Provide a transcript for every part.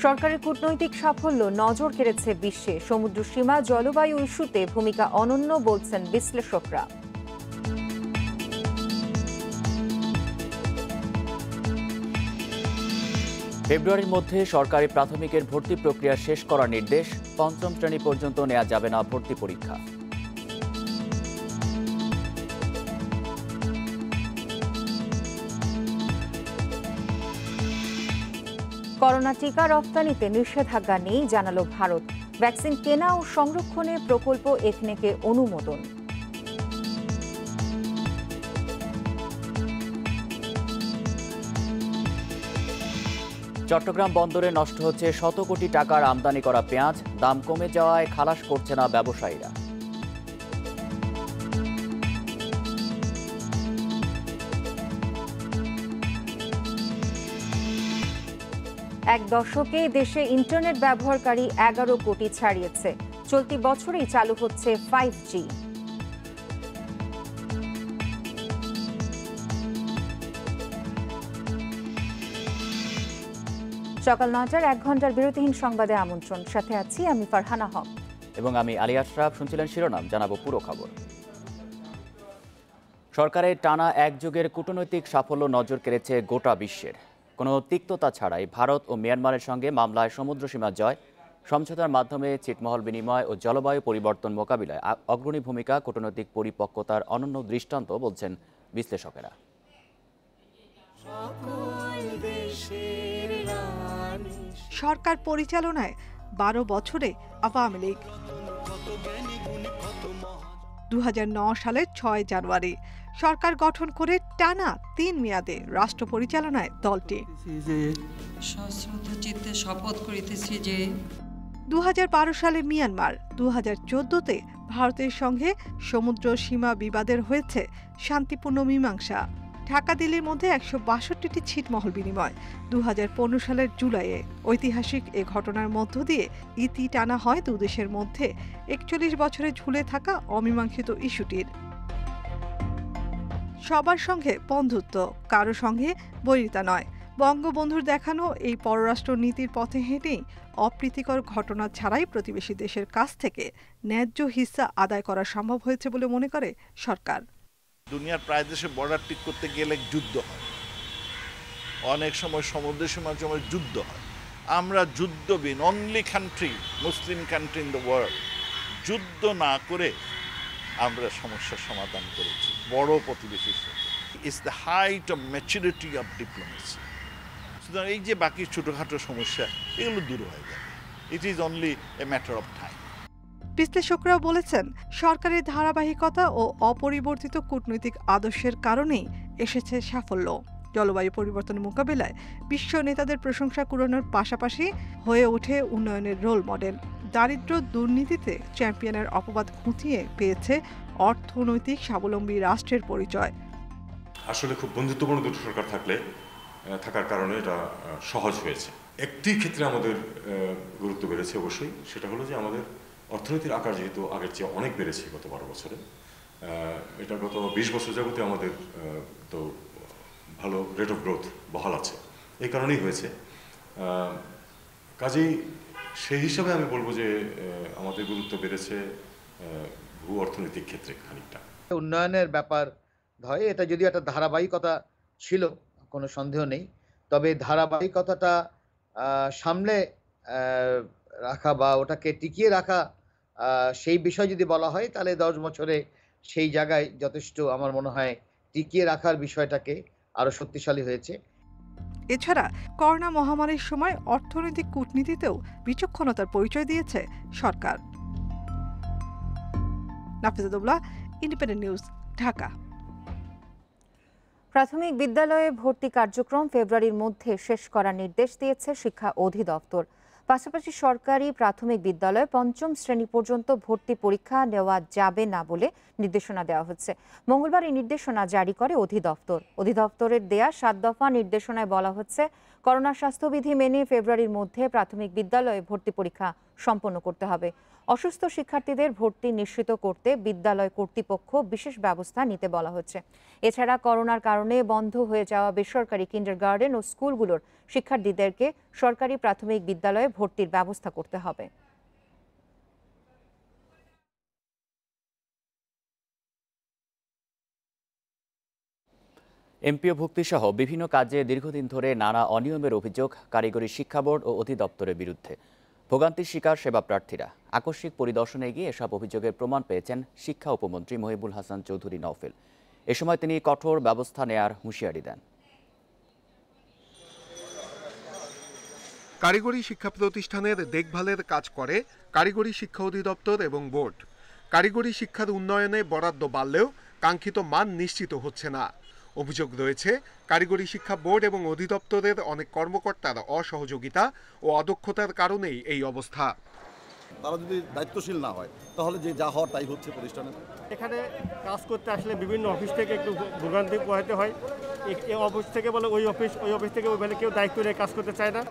সরকারের কূটনৈতিক সাফল্য নজর কেড়েছে বিশ্বে। সমুদ্র সীমা জলবায়ু ইস্যুতে ভূমিকা অনন্য বলছেন বিশ্লেষকরা। ফেব্রুয়ারির মধ্যে সরকারি প্রাথমিকের ভর্তি প্রক্রিয়া শেষ করার নির্দেশ। পঞ্চম শ্রেণী পর্যন্ত নেওয়া যাবে না ভর্তি পরীক্ষা। করোনা টিকা রপ্তানিতে নিষেধাজ্ঞা নেই জানালো ভারত। ভ্যাকসিন কেনা ও সংরক্ষণে প্রকল্প একনেকে অনুমোদন। চট্টগ্রাম বন্দরে নষ্ট হচ্ছে শত কোটি টাকার আমদানি করা পেঁয়াজ। দাম কমে যাওয়ায় খালাস করছে না ব্যবসায়ীরা। এক দশকে দেশে ইন্টারনেট ব্যবহারকারী 11 কোটি ছাড়িয়েছে। চলতি বছরেই চালু হচ্ছে 5G। সকাল 9টার 1 ঘন্টার বিরতিহীন সংবাদে আমন্ত্রণ। সাথে আছি আমি ফারহানা হক এবং আমি আলী আশরাফ। শুনছিলেন শিরোনাম, জানাবো পুরো খবর। সরকারের টানা এক যুগের কূটনৈতিক সাফল্য নজর কেড়েছে গোটা বিশ্বের। কোনো তিক্ততা ছাড়াই ভারত ও মিয়ানমারের সঙ্গে মামলায় সমুদ্র সীমা জয়, সমঝোতার মাধ্যমে ছিটমহল বিনিময় ও জলবায়ু পরিবর্তন মোকাবিলায় অগ্রণী ভূমিকা কূটনৈতিক পরিপক্কতার অনন্য দৃষ্টান্ত বলছেন বিশ্লেষকেরা। সরকার পরিচালনায় 12 বছরে আওয়ামী লীগ। 2009 সালের 6 জানুয়ারি সরকার গঠন করে টানা 3 মেয়াদে রাষ্ট্র পরিচালনায় দলটি। সশ্রদ্ধচিত্তে শপথ করিতেছি যে 2012 সালে মিয়ানমার, 2014তে ভারতের সঙ্গে সমুদ্র সীমা বিবাদের হয়েছে শান্তিপূর্ণ মীমাংসা। ঢাকা দিল্লির মধ্যে 162টি ছিটমহল বিনিময়। 2015 সালের জুলাইয়ে ঐতিহাসিক এ ঘটনার মধ্য দিয়ে ইতি টানা হয় দুদেশের মধ্যে 41 বছরে ঝুলে থাকা অমীমাংসিত ইস্যুটির। সবার সঙ্গে বন্ধুত্ব, কারো সঙ্গে বৈরিতা নয়। বঙ্গবন্ধুর দেখানো এই পররাষ্ট্র নীতির পথে হেঁটেই অপ্রীতিকর ঘটনা ছাড়াই প্রতিবেশী দেশের কাছ থেকে ন্যায্য হিস্সা আদায় করা সম্ভব হয়েছে বলে মনে করে সরকার। দুনিয়ার প্রায় দেশে বর্ডার ঠিক করতে গেলে যুদ্ধ হয়, অনেক সময় সমুদ্র সীমার সময় যুদ্ধ হয়। আমরা যুদ্ধবিহীন only country, Muslim country in the world, যুদ্ধ না করে আমরা সমস্যার সমাধান করেছি বড় প্রতিবেশীর সাথে। It's the height of maturity of diplomacy. সুতরাং এই যে বাকি ছোটোখাটো সমস্যা, এগুলো দূর হয়ে যাবে। It is only a matter of time. বিশ্লেষকরাও বলেছেন, সরকারের ধারাবাহিকতা ও অপরিবর্তিত কূটনৈতিক আদর্শের কারণেই এসেছে সাফল্য। জলবায়ু পরিবর্তন মোকাবিলায় বিশ্ব নেতাদের প্রশংসা কুড়ানোর পাশাপাশি হয়ে ওঠে উন্নয়নের রোল মডেল। দারিদ্র্য দুর্নীতিতে চ্যাম্পিয়নের অপবাদ খুঁটিয়ে পেয়েছে অর্থনৈতিক স্বাবলম্বী রাষ্ট্রের পরিচয়। আসলে খুব বন্ধুত্বপূর্ণ দুটো সরকার থাকার কারণে এটা সহজ হয়েছে। একটি ক্ষেত্রে আমাদের গুরুত্ব বেড়েছে অবশ্যই, সেটা হলো যে আমাদের অর্থনীতির আকার যেহেতু আগের চেয়ে অনেক বেড়েছে গত 12 বছরে। এটা গত 20 বছর যাবতে আমাদের তো ভালো রেট অফ গ্রোথ বহাল আছে, এই কারণেই হয়েছে। কাজেই সেই হিসাবে আমি বলবো যে আমাদের গুরুত্ব বেড়েছে ভূ অর্থনৈতিক ক্ষেত্রে খানিকটা। উন্নয়নের ব্যাপার হয়, এটা যদিও একটা ধারাবাহিকতা ছিল, কোনো সন্দেহ নেই। তবে ধারাবাহিকতাটা সামলে রাখা বা ওটাকে টিকিয়ে রাখা, সেই বিষয় যদি বলা হয় তাহলে 10 বছরে সেই জায়গায় যথেষ্ট আমার মনে হয় টিকিয়ে রাখার বিষয়টাকে আরো শক্তিশালী হয়েছে। এছাড়া করোনা মহামারীর সময় অর্থনৈতিক কূটনীতিতেও বিচক্ষণতার পরিচয় দিয়েছে সরকার। নাফিজাতুল্লাহ, ইন্ডিপেন্ডেন্ট নিউজ, ঢাকা। প্রাথমিক বিদ্যালয়ে ভর্তি কার্যক্রম ফেব্রুয়ারির মধ্যে শেষ করার নির্দেশ দিয়েছে শিক্ষা অধিদপ্তর। পাশাপাশি সরকারি প্রাথমিক বিদ্যালয়ে 5ম শ্রেণী পর্যন্ত ভর্তি পরীক্ষা নেওয়া যাবে না বলে নির্দেশনা দেওয়া হচ্ছে। মঙ্গলবার এই নির্দেশনা জারি করে অধিদপ্তর। অধিদপ্তরের দেয়া 7 দফা নির্দেশনায় বলা হচ্ছে, করোনা স্বাস্থ্যবিধি মেনে ফেব্রুয়ারির মধ্যে প্রাথমিক বিদ্যালয়ে ভর্তি পরীক্ষা সম্পন্ন করতে হবে। অসুস্থ শিক্ষার্থীদের ভর্তি নিশ্চিত করতে বিদ্যালয় কর্তৃপক্ষ বিশেষ ব্যবস্থা নিতে বলা হচ্ছে। এছাড়া করোনার কারণে বন্ধ হয়ে যাওয়া বেসরকারি কিন্ডারগার্টেন ও স্কুলগুলোর শিক্ষার্থীদেরকে সরকারি প্রাথমিক বিদ্যালয়ে ভর্তির ব্যবস্থা করতে হবে। এমপিও ভুক্তিসহ বিভিন্ন কাজে দীর্ঘদিন ধরে নানা অনিয়মের অভিযোগ কারিগরি শিক্ষা বোর্ড ও অধিদপ্তরের বিরুদ্ধে। ভোগান্তির শিকার সেবা প্রার্থীরা আকস্মিক পরিদর্শনে গিয়ে এসব অভিযোগের প্রমাণ পেয়েছেন শিক্ষা উপমন্ত্রী মহিবুল হাসান চৌধুরী নওফেল। এ সময় তিনি কঠোর ব্যবস্থা নেয়ার হুঁশিয়ারি দেন। কারিগরি শিক্ষা প্রতিষ্ঠানের দেখভালের কাজ করে কারিগরি শিক্ষা অধিদপ্তর এবং বোর্ড। কারিগরি শিক্ষার উন্নয়নে বরাদ্দ বাড়লেও কাঙ্ক্ষিত মান নিশ্চিত হচ্ছে না। অভিযোগ রয়েছে কারিগরি শিক্ষা বোর্ড এবং অধিদপ্তরের অনেক কর্মকর্তার অসহযোগিতা ও অদক্ষতার কারণেই এই অবস্থা। তারা যদি দায়িত্বশীল না হয় তাহলে যে যা হওয়ার তাই হচ্ছে প্রতিষ্ঠানে। এখানে কাজ করতে আসলে বিভিন্ন অফিস থেকে একটু ভোগান্তি পোহাতে হয়। এই অফিস থেকে বলে ওই অফিস থেকে ওইভাবে কেউ দায়িত্ব নিয়ে কাজ করতে চায় না।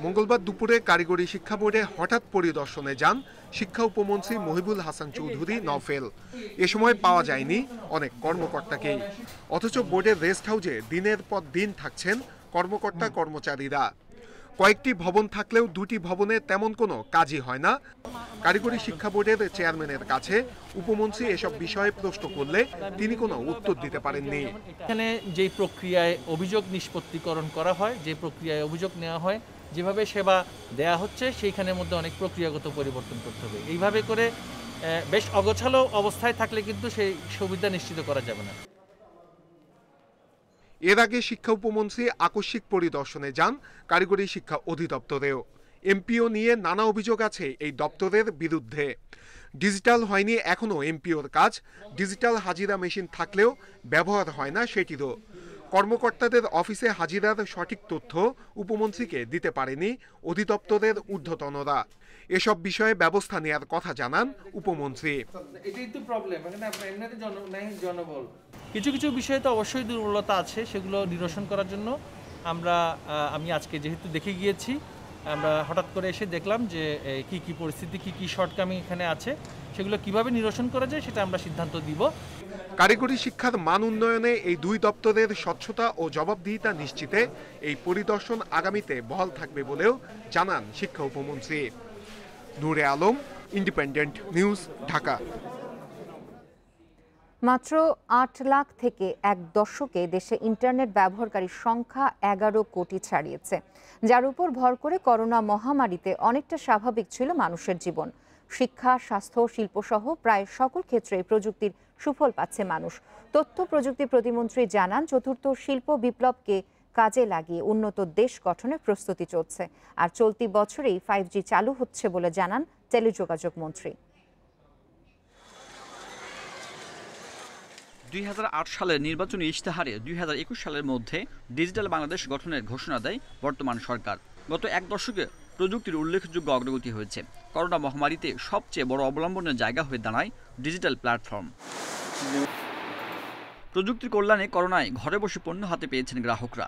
মঙ্গলবার দুপুরে কারিগরি শিক্ষা বোর্ডে হঠাৎ পরিদর্শনে যান শিক্ষা উপমন্ত্রী মহিবুল হাসান চৌধুরী নওফেল। এ সময় পাওয়া যায়নি অনেক কর্মকর্তাকেই, অথচ বোর্ডের রেস্ট হাউসে দিনের পর দিন থাকছেন কর্মকর্তা কর্মচারীরা। কয়েকটি ভবন থাকলেও দুটি ভবনে তেমন কোনো কাজই হয় না। কারিগরি শিক্ষা বোর্ডের চেয়ারম্যানের কাছে উপমন্ত্রী এসব বিষয়ে প্রশ্ন করলে তিনি কোনো উত্তর দিতে পারেননি। এখানে যে প্রক্রিয়ায় অভিযোগ নিষ্পত্তিকরণ করা হয়, যে প্রক্রিয়ায় অভিযোগ নেওয়া হয়, যেভাবে সেবা দেয়া হচ্ছে সেইখানের মধ্যে অনেক প্রক্রিয়াগত পরিবর্তন করতে হবে। এইভাবে করে বেশ অগোছালো অবস্থায় থাকলে কিন্তু সেই সুবিধা নিশ্চিত করা যাবে না। এর আগে শিক্ষা উপমন্ত্রী আকস্মিক পরিদর্শনে যান কারিগরি শিক্ষা অধিদপ্তরেও। এমপিও নিয়ে নানা অভিযোগ আছে এই দপ্তরের বিরুদ্ধে। ডিজিটাল হয়নি এখনো এমপিওর কাজ, ডিজিটাল হাজিরা মেশিন থাকলেও ব্যবহার হয় না সেটিরও। কর্মকর্তাদের অফিসে হাজিরার সঠিক তথ্য উপমন্ত্রীকে দিতে পারেনি অধিদপ্তরের ঊর্ধ্বতনরা। এসব বিষয়ে ব্যবস্থা নেওয়ার কথা জানান উপমন্ত্রী। কিছু কিছু বিষয়ে তো অবশ্যই দুর্বলতা আছে, সেগুলো নিরসন করার জন্য আমি আজকে যেহেতু দেখে গিয়েছি, আমরা হঠাৎ করে এসে দেখলাম যে কি কি পরিস্থিতি, কি কি শর্টকামিং এখানে আছে, সেগুলো কিভাবে নিরসন করা যায় সেটা আমরা সিদ্ধান্ত দিব। কারিগরি শিক্ষার মান উন্নয়নে এই দুই দপ্তরের স্বচ্ছতা ও জবাবদিহিতা নিশ্চিতে এই পরিদর্শন আগামীতে বহাল থাকবে বলেও জানান শিক্ষা উপমন্ত্রী। নূরে আলম, ইন্ডিপেন্ডেন্ট নিউজ, ঢাকা। মাত্র ৮ লাখ থেকে এক দশকে দেশে ইন্টারনেট ব্যবহারকারীর সংখ্যা ১১ কোটি ছাড়িয়েছে, যার উপর ভর করে করোনা মহামারীতে অনেকটা স্বাভাবিক ছিল মানুষের জীবন। শিক্ষা, স্বাস্থ্য, শিল্পসহ প্রায় সকল ক্ষেত্রে প্রযুক্তির সুফল পাচ্ছে মানুষ। তথ্য প্রযুক্তি প্রতিমন্ত্রী জানান, চতুর্থ শিল্প বিপ্লবকে কাজে লাগিয়ে উন্নত দেশ গঠনের প্রস্তুতি চলছে। আর চলতি বছরেই 5G চালু হচ্ছে বলে জানান টেলিযোগাযোগ মন্ত্রী। ২০০৮ সালের নির্বাচনী ইশতেহারে ২০২১ সালের মধ্যে ডিজিটাল বাংলাদেশ গঠনের ঘোষণা দেয় বর্তমান সরকার। গত এক দশকে প্রযুক্তির উল্লেখযোগ্য অগ্রগতি হয়েছে। করোনা মহামারীতে সবচেয়ে বড় অবলম্বনের জায়গা হয়ে দাঁড়ায় ডিজিটাল প্ল্যাটফর্ম। প্রযুক্তির কল্যাণে করোনায় ঘরে বসে পণ্য হাতে পেয়েছেন গ্রাহকরা।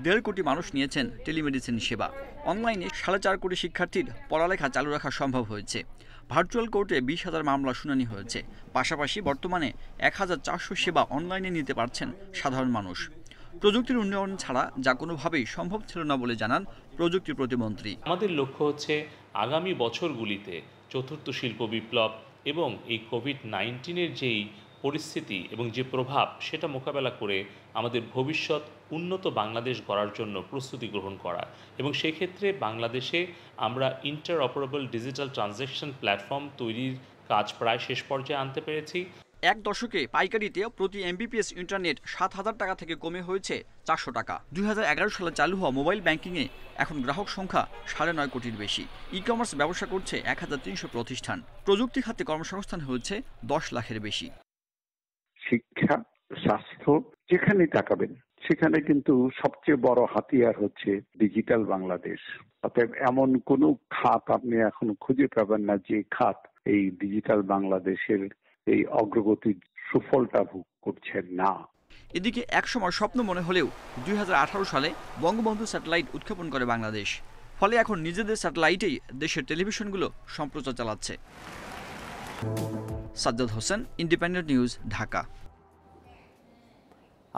১.৫ কোটি মানুষ নিয়েছেন টেলিমেডিসিন সেবা। অনলাইনে ৪.৫ কোটি শিক্ষার্থীর পড়ালেখা চালু রাখা সম্ভব হয়েছে। ভার্চুয়াল কোর্টে ২০,০০০ মামলা শুনানি হয়েছে। পাশাপাশি বর্তমানে ১,৪০০ সেবা অনলাইনে নিতে পারছেন সাধারণ মানুষ। প্রযুক্তির উন্নয়ন ছাড়া যা কোনোভাবেই সম্ভব ছিল না বলে জানান প্রযুক্তি প্রতিমন্ত্রী। আমাদের লক্ষ্য হচ্ছে আগামী বছরগুলিতে চতুর্থ শিল্প বিপ্লব এবং এই কোভিড-19-এর যেই পরিস্থিতি এবং যে প্রভাব, সেটা মোকাবেলা করে আমাদের ভবিষ্যৎ উন্নত বাংলাদেশ গড়ার জন্য প্রস্তুতি গ্রহণ করা। এবং সেক্ষেত্রে বাংলাদেশে আমরা ইন্টারঅপারেবল ডিজিটাল ট্রানজ্যাকশন প্ল্যাটফর্ম তৈরির কাজ প্রায় শেষ পর্যায়ে আনতে পেরেছি। এক দশকে পাইকারিতে প্রতি এমবিপিএস ইন্টারনেট ৭,০০০ টাকা থেকে কমে হয়েছে ৪০০ টাকা। ২০১১ সালে চালু হওয়া মোবাইল ব্যাংকিংয়ে এখন গ্রাহক সংখ্যা ৯.৫ কোটির বেশি। ই কমার্স ব্যবসা করছে ১,৩০০ প্রতিষ্ঠান। প্রযুক্তি খাতে কর্মসংস্থান হয়েছে ১০ লাখের বেশি। শিক্ষা, স্বাস্থ্য, যেখানে তাকাবেন সেখানে কিন্তু সবচেয়ে বড় হাতিয়ার হচ্ছে ডিজিটাল বাংলাদেশ। অতএব এমন কোনো খাত আপনি এখন খুঁজে পাবেন না যে খাত এই ডিজিটাল বাংলাদেশের এই অগ্রগতির সুফলটা ভোগ করছেন না। এদিকে একসময় স্বপ্ন মনে হলেও ২০১৮ সালে বঙ্গবন্ধু স্যাটেলাইট উৎক্ষেপণ করে বাংলাদেশ। ফলে এখন নিজেদের স্যাটেলাইটেই দেশের টেলিভিশনগুলো সম্প্রচার চালাচ্ছে। Sajjad Hossain, independent news, Dhaka.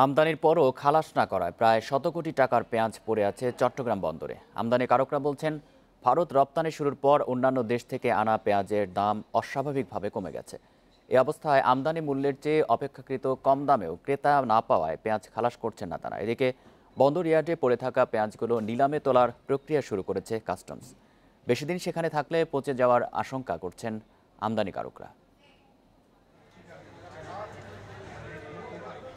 আমদানির পরও খালাস না করায় প্রায় 100 কোটি টাকার পেঁয়াজ পড়ে আছে চট্টগ্রাম বন্দরে। আমদানিকারকরা বলছেন, ভারত রপ্তানি শুরুর পর অন্যান্য দেশ থেকে আনা পেঁয়াজের দাম অস্বাভাবিকভাবে কমে গেছে। এ অবস্থায় আমদানি মূল্যের চেয়ে অপেক্ষাকৃত কম দামেও ক্রেতা না পাওয়ায় পেঁয়াজ খালাস করছেন না তারা। এদিকে বন্দর ইয়ার্ডে পড়ে থাকা পেঁয়াজগুলো নিলামে তোলার প্রক্রিয়া শুরু করেছে কাস্টমস। বেশি দিন সেখানে থাকলে পচে যাওয়ার আশঙ্কা করছেন আমদানিকারকরা।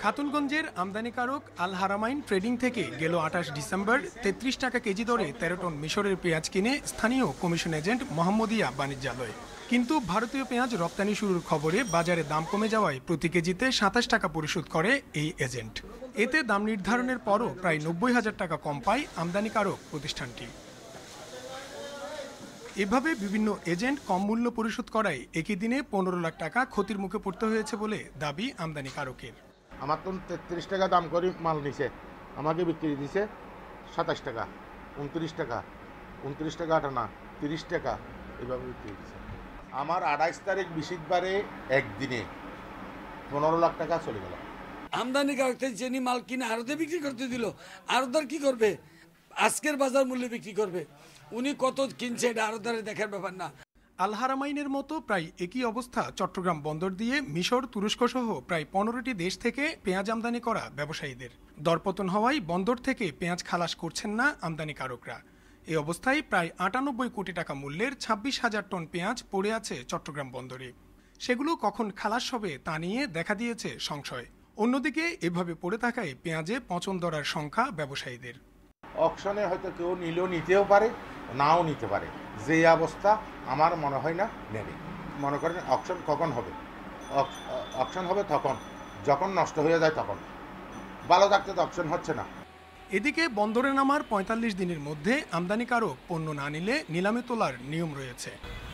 খাতুনগঞ্জের আমদানিকারক আল হারামাইন ট্রেডিং থেকে গেল 28 ডিসেম্বর 33 টাকা কেজি দরে 13 টন মিশরের পেঁয়াজ কিনে স্থানীয় কমিশন এজেন্ট মোহাম্মদিয়া বাণিজ্যালয়। কিন্তু ভারতীয় পেঁয়াজ রপ্তানি শুরুর খবরে বাজারে দাম কমে যাওয়ায় প্রতি কেজিতে 27 টাকা পরিশোধ করে এই এজেন্ট। এতে দাম নির্ধারণের পরও প্রায় 90,000 টাকা কম পায় আমদানিকারক প্রতিষ্ঠানটি। এভাবে বিভিন্ন এজেন্ট কম মূল্য পরিশোধ করায় একই দিনে 15 লাখ টাকা ক্ষতির মুখে পড়তে হয়েছে বলে দাবি আমদানিকারকের। আমার তো 33 টাকা দাম করে মাল নিছে, আমাকে বিক্রি দিছে 27 টাকা, 29 টাকা, 29 টাকা 58, 30 টাকা এভাবে বিক্রি দিছে। আমার 28 তারিখ বৃহস্পতিবারে একদিনে 15 লাখ টাকা চলে গেল। আমদানিকারকদের যিনি মাল কিনে আড়তে বিক্রি করতে দিল, আড়তদার কি করবে? আজকের বাজার মূল্যে বিক্রি করবে। উনি কত কিনছে এটা আড়তদারের দেখার ব্যাপার না। আল হারামাইনের মতো প্রায় একই অবস্থা চট্টগ্রাম বন্দর দিয়ে মিশর, তুরস্ক সহ প্রায় 15টি দেশ থেকে পেঁয়াজ আমদানি করা ব্যবসায়ীদের। দরপতন হওয়ায় বন্দর থেকে পেঁয়াজ খালাস করছেন না আমদানিকারকরা। এই অবস্থায় প্রায় 98 কোটি টাকা মূল্যের 26,000 টন পেঁয়াজ পড়ে আছে চট্টগ্রাম বন্দরে। সেগুলো কখন খালাস হবে তা নিয়ে দেখা দিয়েছে সংশয়। অন্যদিকে এভাবে পড়ে থাকায় পেঁয়াজে পচন ধরার সংখ্যা ব্যবসায়ীদের। অকশনে হয়তো কেউ নিলেও নিতেও পারে, নাও নিতে পারে। যে অবস্থা আমার মনে হয় না নেবে। মনে করেন অকশন কখন হবে? অকশন হবে তখন যখন নষ্ট হয়ে যায়, তখন। ভালো থাকতে তো অকশন হচ্ছে না। এদিকে বন্দরে নামার 45 দিনের মধ্যে আমদানিকারক পণ্য না নিলে নিলামে তোলার নিয়ম রয়েছে।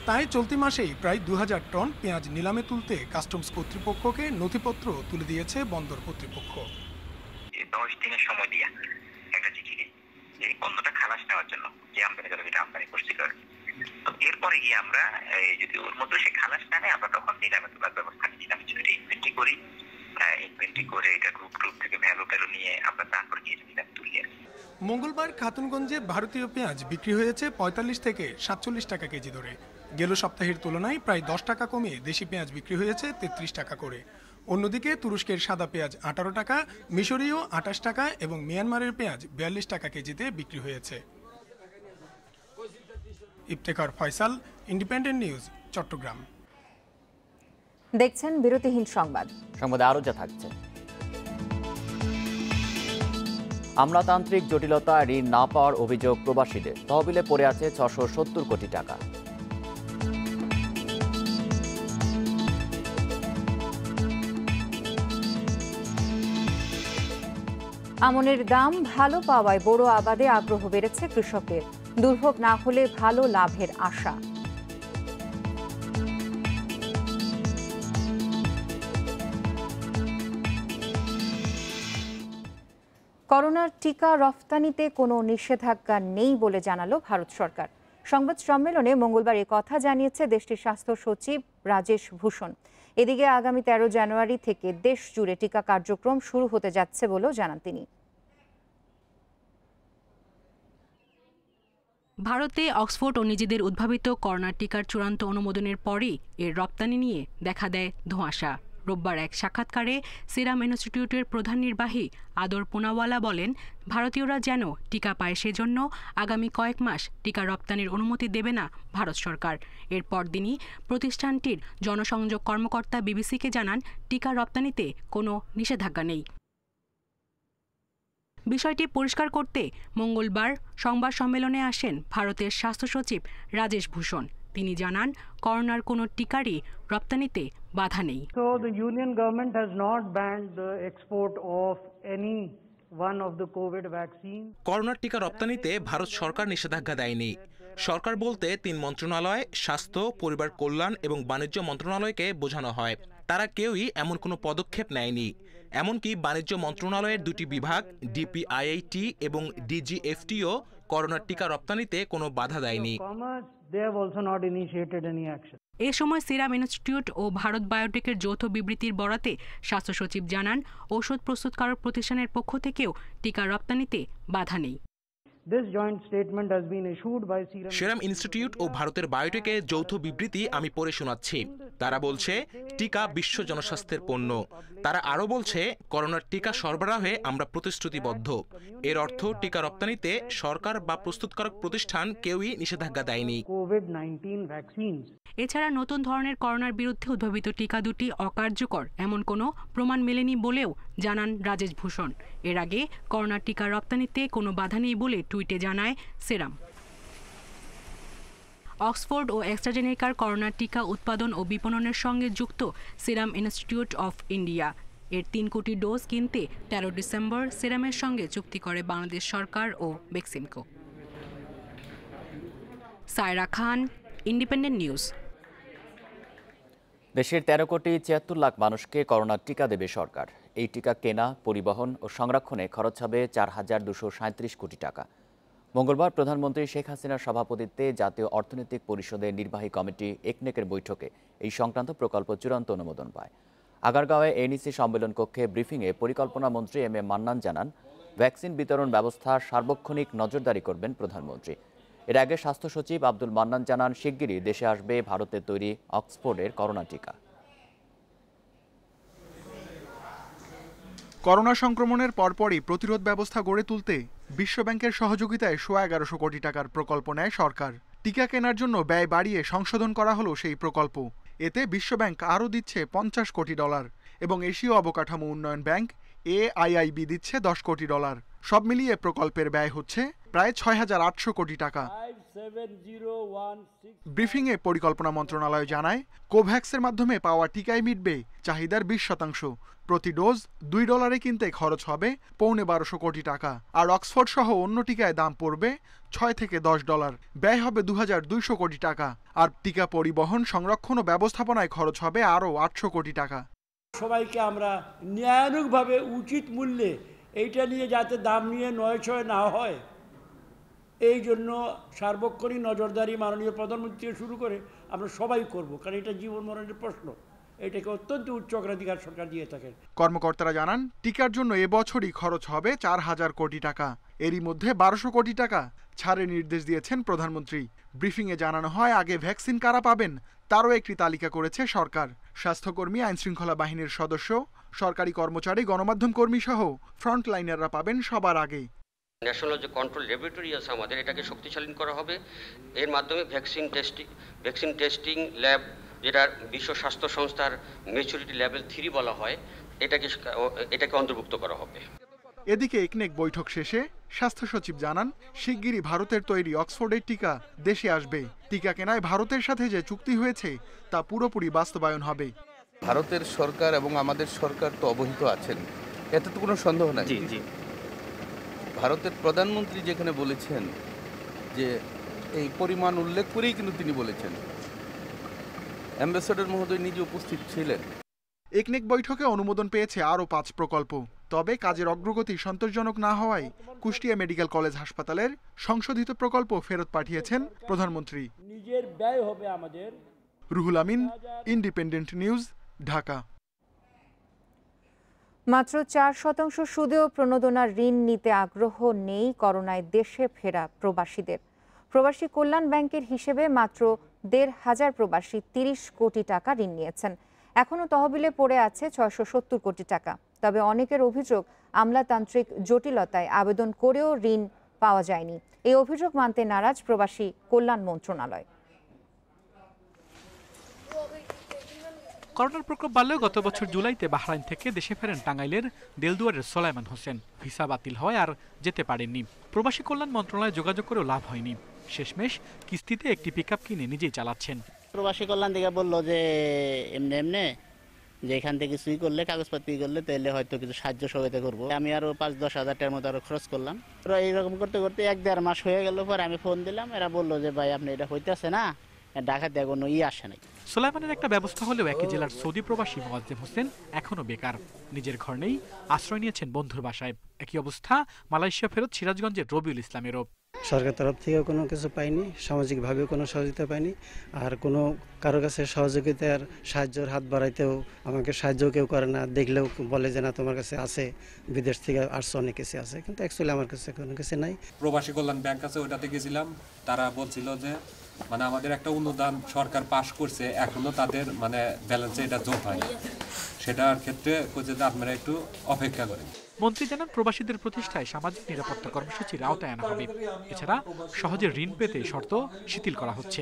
তাই চলতি মাসেই প্রায় 2000 টন পেঁয়াজ নিলামে তুলতে কাস্টমস কর্তৃপক্ষকে নথিপত্র তুলে দিয়েছে বন্দর কর্তৃপক্ষ। 10 দিনের সময় দিয়া একটা চিঠি দিই যে পণ্যটা খালাস নেওয়ার জন্য, যে আমদানিকারক এটা আমদানি করছিল। তো এরপরে গিয়ে আমরা যদি ওর মধ্যে সে খালাস না নেয়, আমরা তখন নিলামে তোলার ব্যবস্থা নিচ্ছিলাম। যদি ইনভেন্টরি করি, ইনভেন্টরি করে এটা গ্রুপ থেকে ভ্যালু নিয়ে আমরা তারপর গিয়ে নিলামে তুলি। মঙ্গলবার খাতুনগঞ্জে ভারতীয় পেঁয়াজ বিক্রি হয়েছে 45 থেকে 47 টাকা কেজি দরে। গেল সপ্তাহের তুলনায় প্রায় 10 টাকা কমে দেশি পেঁয়াজ বিক্রি হয়েছে 33 টাকা করে। অন্যদিকে তুরস্কের সাদা পেঁয়াজ 18 টাকা, মিশরীয় 28 টাকা এবং মিয়ানমারের পেঁয়াজ 42 টাকা কেজিতে বিক্রি হয়েছে। Iftekhar Faisal, Independent News, Chattogram. দেখছেন বিরতিহীন সংবাদ। সংবাদে আরও যা থাকছে। আমলাতান্ত্রিক জটিলতা, ঋণ না পাওয়ার অভিযোগ প্রবাসীদের। তহবিলে পড়ে আছে 670 কোটি টাকা। আমনের দাম ভালো পাওয়ায় বড় আবাদে আগ্রহ বেড়েছে কৃষকের। দুর্ভোগ না হলে ভালো লাভের আশা। করোনার টিকা রফতানিতে কোনো নিষেধাজ্ঞা নেই বলে জানালো ভারত সরকার। সংবাদ সম্মেলনে মঙ্গলবার এ কথা জানিয়েছে দেশটির স্বাস্থ্য সচিব রাজেশ ভূষণ। এদিকে আগামী 13 জানুয়ারি থেকে দেশ জুড়ে টিকা কার্যক্রম শুরু হতে যাচ্ছে বলেও জানান তিনি। ভারতে অক্সফোর্ড ও নিজেদের উদ্ভাবিত করোনা টিকার চূড়ান্ত অনুমোদনের পরই এর রপ্তানি নিয়ে দেখা দেয় ধোঁয়াশা। রোববার এক সাক্ষাৎকারে সিরাম ইনস্টিটিউটের প্রধান নির্বাহী আদর পুনাওয়ালা বলেন, ভারতীয়রা যেন টিকা পায় সেজন্য আগামী কয়েক মাস টিকা রপ্তানির অনুমতি দেবে না ভারত সরকার। এর পরদিনই প্রতিষ্ঠানটির জনসংযোগ কর্মকর্তা বিবিসিকে জানান, টিকা রপ্তানিতে কোনো নিষেধাজ্ঞা নেই। বিষয়টি পরিষ্কার করতে মঙ্গলবার সংবাদ সম্মেলনে আসেন ভারতের স্বাস্থ্য সচিব রাজেশ ভূষণ। তিনি জানান, করোনার কোনো টিকারই রপ্তানিতে বাধা নেই। So the union government has not banned the export of any one of the COVID vaccine. করোনার টিকা রপ্তানিতে ভারত সরকার নিষেধাজ্ঞা দেয়নি। সরকার বলতে 3 মন্ত্রণালয়, স্বাস্থ্য, পরিবার কল্যাণ এবং বাণিজ্য মন্ত্রণালয়কে বোঝানো হয়। তারা কেউই এমন কোনো পদক্ষেপ নেয়নি। এমনকি বাণিজ্য মন্ত্রণালয়ের 2টি বিভাগ ডিপিআইআইটি এবং ডিজিএফটিও করোনার টিকা রপ্তানিতে কোনো বাধা দেয়নি। এ সময় সিরাম ইনস্টিটিউট ও ভারত বায়োটেকের যৌথ বিবৃতির বরাতে স্বাস্থ্য সচিব জানান, ঔষধ প্রস্তুতকারক প্রতিষ্ঠানের পক্ষ থেকেও টিকা রপ্তানিতে বাধা নেই। সেরাম ইনস্টিটিউট ও ভারতের বায়োটেকে যৌথ বিবৃতি আমি পড়ে শোনাচ্ছি। তারা বলছে টিকা বিশ্ব জনস্বাস্থ্যের পণ্য। তারা আরও বলছে করোনার টিকা সরবরাহে আমরা প্রতিশ্রুতিবদ্ধ। এর অর্থ টিকা রপ্তানিতে সরকার বা প্রস্তুতকারক প্রতিষ্ঠান কেউই নিষেধাজ্ঞা দেয়নি। এছাড়া নতুন ধরনের করোনার বিরুদ্ধে উদ্ভাবিত টিকা দুটি অকার্যকর এমন কোনো প্রমাণ মেলেনি বলেও জানান রাজেশ ভূষণ। এর আগে করোনার টিকা রপ্তানিতে কোনো বাধা নেই বলে টুইটে জানায় সেরাম। অক্সফোর্ড ও অ্যাস্ট্রাজেনেকার করোনার টিকা উৎপাদন ও বিপণনের সঙ্গে যুক্ত সিরাম ইনস্টিটিউট অফ ইন্ডিয়া। এর 3 কোটি ডোজ কিনতে 13 ডিসেম্বর সিরামের সঙ্গে চুক্তি করে বাংলাদেশ সরকার ও বেক্সিমকো। সায়রা খান, ইন্ডিপেন্ডেন্ট নিউজ। দেশের 13 কোটি ৭৬ লাখ মানুষকে করোনার টিকা দেবে সরকার। এই টিকা কেনা, পরিবহন ও সংরক্ষণে খরচ হবে ৪,২৩৭ কোটি টাকা। মঙ্গলবার প্রধানমন্ত্রী শেখ হাসিনার সভাপতিত্বে জাতীয় অর্থনৈতিক পরিষদের নির্বাহী কমিটি একনেকের বৈঠকে এই সংক্রান্ত প্রকল্প চূড়ান্ত অনুমোদন পায়। আগারগাঁওয়ে এনইসি সম্মেলন কক্ষে ব্রিফিংয়ে পরিকল্পনা মন্ত্রী এম এ মান্নান জানান, ভ্যাকসিন বিতরণ ব্যবস্থা সার্বক্ষণিক নজরদারি করবেন প্রধানমন্ত্রী। এর আগে স্বাস্থ্য সচিব আব্দুল মান্নান জানান, শিগগিরই দেশে আসবে ভারতের তৈরি অক্সফোর্ডের করোনা টিকা। করোনা সংক্রমণের পরপরই প্রতিরোধ ব্যবস্থা গড়ে তুলতে বিশ্বব্যাংকের সহযোগিতায় ১১৫০ কোটি টাকার প্রকল্প নেয় সরকার। টিকা কেনার জন্য ব্যয় বাড়িয়ে সংশোধন করা হলো সেই প্রকল্প। এতে বিশ্বব্যাংক আরও দিচ্ছে $৫০ কোটি এবং এশীয় অবকাঠামো উন্নয়ন ব্যাংক AIIB দিচ্ছে $10 কোটি। সব মিলিয়ে প্রকল্পের ব্যয় হচ্ছে প্রায় ৬,৮০০ কোটি টাকা। ব্রিফিংয়ে পরিকল্পনা মন্ত্রণালয় জানায়, কোভ্যাক্সের মাধ্যমে পাওয়া টিকায় মিটবে চাহিদার ২০%। প্রতি ডোজ $2 কিনতে খরচ হবে $১,৫২০ কোটি টাকা। আর অক্সফোর্ড সহ অন্য টিকায় দাম পড়বে $6 থেকে $10। ব্যয় হবে ২,২০০ কোটি টাকা। আর টিকা পরিবহন, সংরক্ষণ ও ব্যবস্থাপনায় খরচ হবে আরও ৮০০ কোটি টাকা। সবাইকে আমরা ন্যায়ানুগভাবে উচিত মূল্যে এইটা নিয়ে যাতে দাম নিয়ে নয়-ছয় না হয়, এই জন্য সার্বক্ষণিক নজরদারি মাননীয় প্রধানমন্ত্রী থেকে শুরু করে আমরা সবাই করব, কারণ এটা জীবন মরণের প্রশ্ন। এটাকে অত্যন্ত উচ্চ অগ্রাধিকার সরকার দিয়ে থাকেন। কর্মকর্তারা জানান, টিকার জন্য এবছরই খরচ হবে ৪,০০০ কোটি টাকা। এরই মধ্যে ১২০০ কোটি টাকা ছাড়ের নির্দেশ দিয়েছেন প্রধানমন্ত্রী। ব্রিফিংয়ে জানানো হয়, আগে ভ্যাকসিন কারা পাবেন তারও একটি তালিকা করেছে সরকার। স্বাস্থ্যকর্মী, আইনশৃঙ্খলা বাহিনীর সদস্য, সরকারি কর্মচারী, গণমাধ্যম কর্মী সহ ফ্রন্টলাইনাররা পাবেন সবার আগে। ন্যাশনাল যে কন্ট্রোল ল্যাবরেটরি আছে আমাদের, এটাকে শক্তিশালী করা হবে। এর মাধ্যমে ভ্যাকসিন টেস্টিং ল্যাব, যেটা বিশ্ব স্বাস্থ্য সংস্থার ম্যাচুরিটি লেভেল 3 বলা হয়, এটাকে অন্তর্ভুক্ত করা হবে। এদিকে একনেক বৈঠক শেষে স্বাস্থ্য সচিব জানান, শিগগিরই ভারতের তৈরি অক্সফোর্ডের টিকা দেশে আসবে। টিকা কেনায় ভারতের সাথে যে চুক্তি হয়েছে তা পুরোপুরি বাস্তবায়ন হবে। ভারতের সরকার এবং আমাদের সরকার তো অবহিত আছেন, এতে তো কোনো সন্দেহ নাই। ভারতের প্রধানমন্ত্রী যেখানে বলেছেন যে এই পরিমাণ উল্লেখ করেই কিন্তু তিনি বলেছেন, অ্যাম্বাসেডর মহোদয় নিজে উপস্থিত ছিলেন। একনেক বৈঠকে অনুমোদন পেয়েছে আরও 5 প্রকল্প। তবে কাজের অগ্রগতি সন্তোষজনক না হওয়ায় কুষ্টিয়া মেডিকেল কলেজ হাসপাতালের সংশোধিত প্রকল্প ফেরত পাঠিয়েছেন প্রধানমন্ত্রী। নিজের ব্যয় হবে আমাদের। Ruhul Amin, independent news, Dhaka. মাত্র 4% সুদেও প্রণোদনার ঋণ নিতে আগ্রহ নেই করোনায় দেশে ফেরা প্রবাসীদের। প্রবাসী কল্যাণ ব্যাংকের হিসেবে মাত্র 1,500 প্রবাসী 30 কোটি টাকা ঋণ নিয়েছেন। এখনও তহবিলে পড়ে আছে 670 কোটি টাকা। তবে অনেকের অভিযোগ, আমলাতান্ত্রিক জটিলতায় আবেদন করেও ঋণ পাওয়া যায়নি। এই অভিযোগ মানতে নারাজ প্রবাসী কল্যাণ মন্ত্রণালয়। করোনার প্রকোপ বাড়লেও গত বছর জুলাইতে বাহরাইন থেকে দেশে ফেরেন টাঙ্গাইলের দেলদুয়ারের সোলাইমান হোসেন। ভিসা বাতিল হওয়ায় আর যেতে পারেননি। প্রবাসী কল্যাণ মন্ত্রণালয়ে যোগাযোগ করেও লাভ হয়নি। শেষমেশ কিস্তিতে একটি পিকআপ কিনে নিজেই চালাচ্ছেন। প্রবাসী কল্যাণ থেকে বললো যে এমনি যে এখান থেকে কিছুই করলে, কাগজপত্র করলে তাহলে হয়তো কিছু সাহায্য সহযোগিতা করবো। আমি আরো 5-10 হাজার টাকার মতো আরো খরচ করলাম। এইরকম করতে করতে 1-1.5 মাস হয়ে গেল। পরে আমি ফোন দিলাম, এরা বললো যে ভাই আপনি এটা হইতেছে না, ঢাকাতে কোনো আসে নাই। সোলাইমানের একটা ব্যবস্থা হলেও একই জেলার সৌদি প্রবাসী মোয়াজ্জেম হোসেন এখনো বেকার। নিজের ঘর নেই, আশ্রয় নিয়েছেন বন্ধুর বাসায়। একই অবস্থা মালয়েশিয়া ফেরত সিরাজগঞ্জের রবিউল ইসলামেরও। সরকার তরফ থেকে কোনো কিছু পাইনি, সামাজিকভাবেও কোনো সহযোগিতা পাইনি, আর কোনো কারো কাছে সহযোগিতার সাহায্যের হাত বাড়াইতেও আমাকে সাহায্য কেউ করে না, দেখলেও বলে যে না তোমার কাছে আছে, বিদেশ থেকে আসছে অনেক কিছু আছে, কিন্তু অ্যাকচুয়ালি আমার কাছে কোনো কিছু নাই। প্রবাসী কল্যাণ ব্যাংক আছে, ওটাতে গেছিলাম, তারা বলছিল যে মানে আমাদের একটা অনুদান সরকার পাশ করছে, এখনো তাদের মানে ব্যালেন্সে এটা যোগ হয়নি, সেটার ক্ষেত্রে আপনারা একটু অপেক্ষা করেন। মন্ত্রী জানান প্রবাসীদের প্রতিষ্ঠায় সামাজিক নিরাপত্তা কর্মসূচির আওতায় আনা হবে। এছাড়া সহজে ঋণ পেতে শর্ত শিথিল করা হচ্ছে।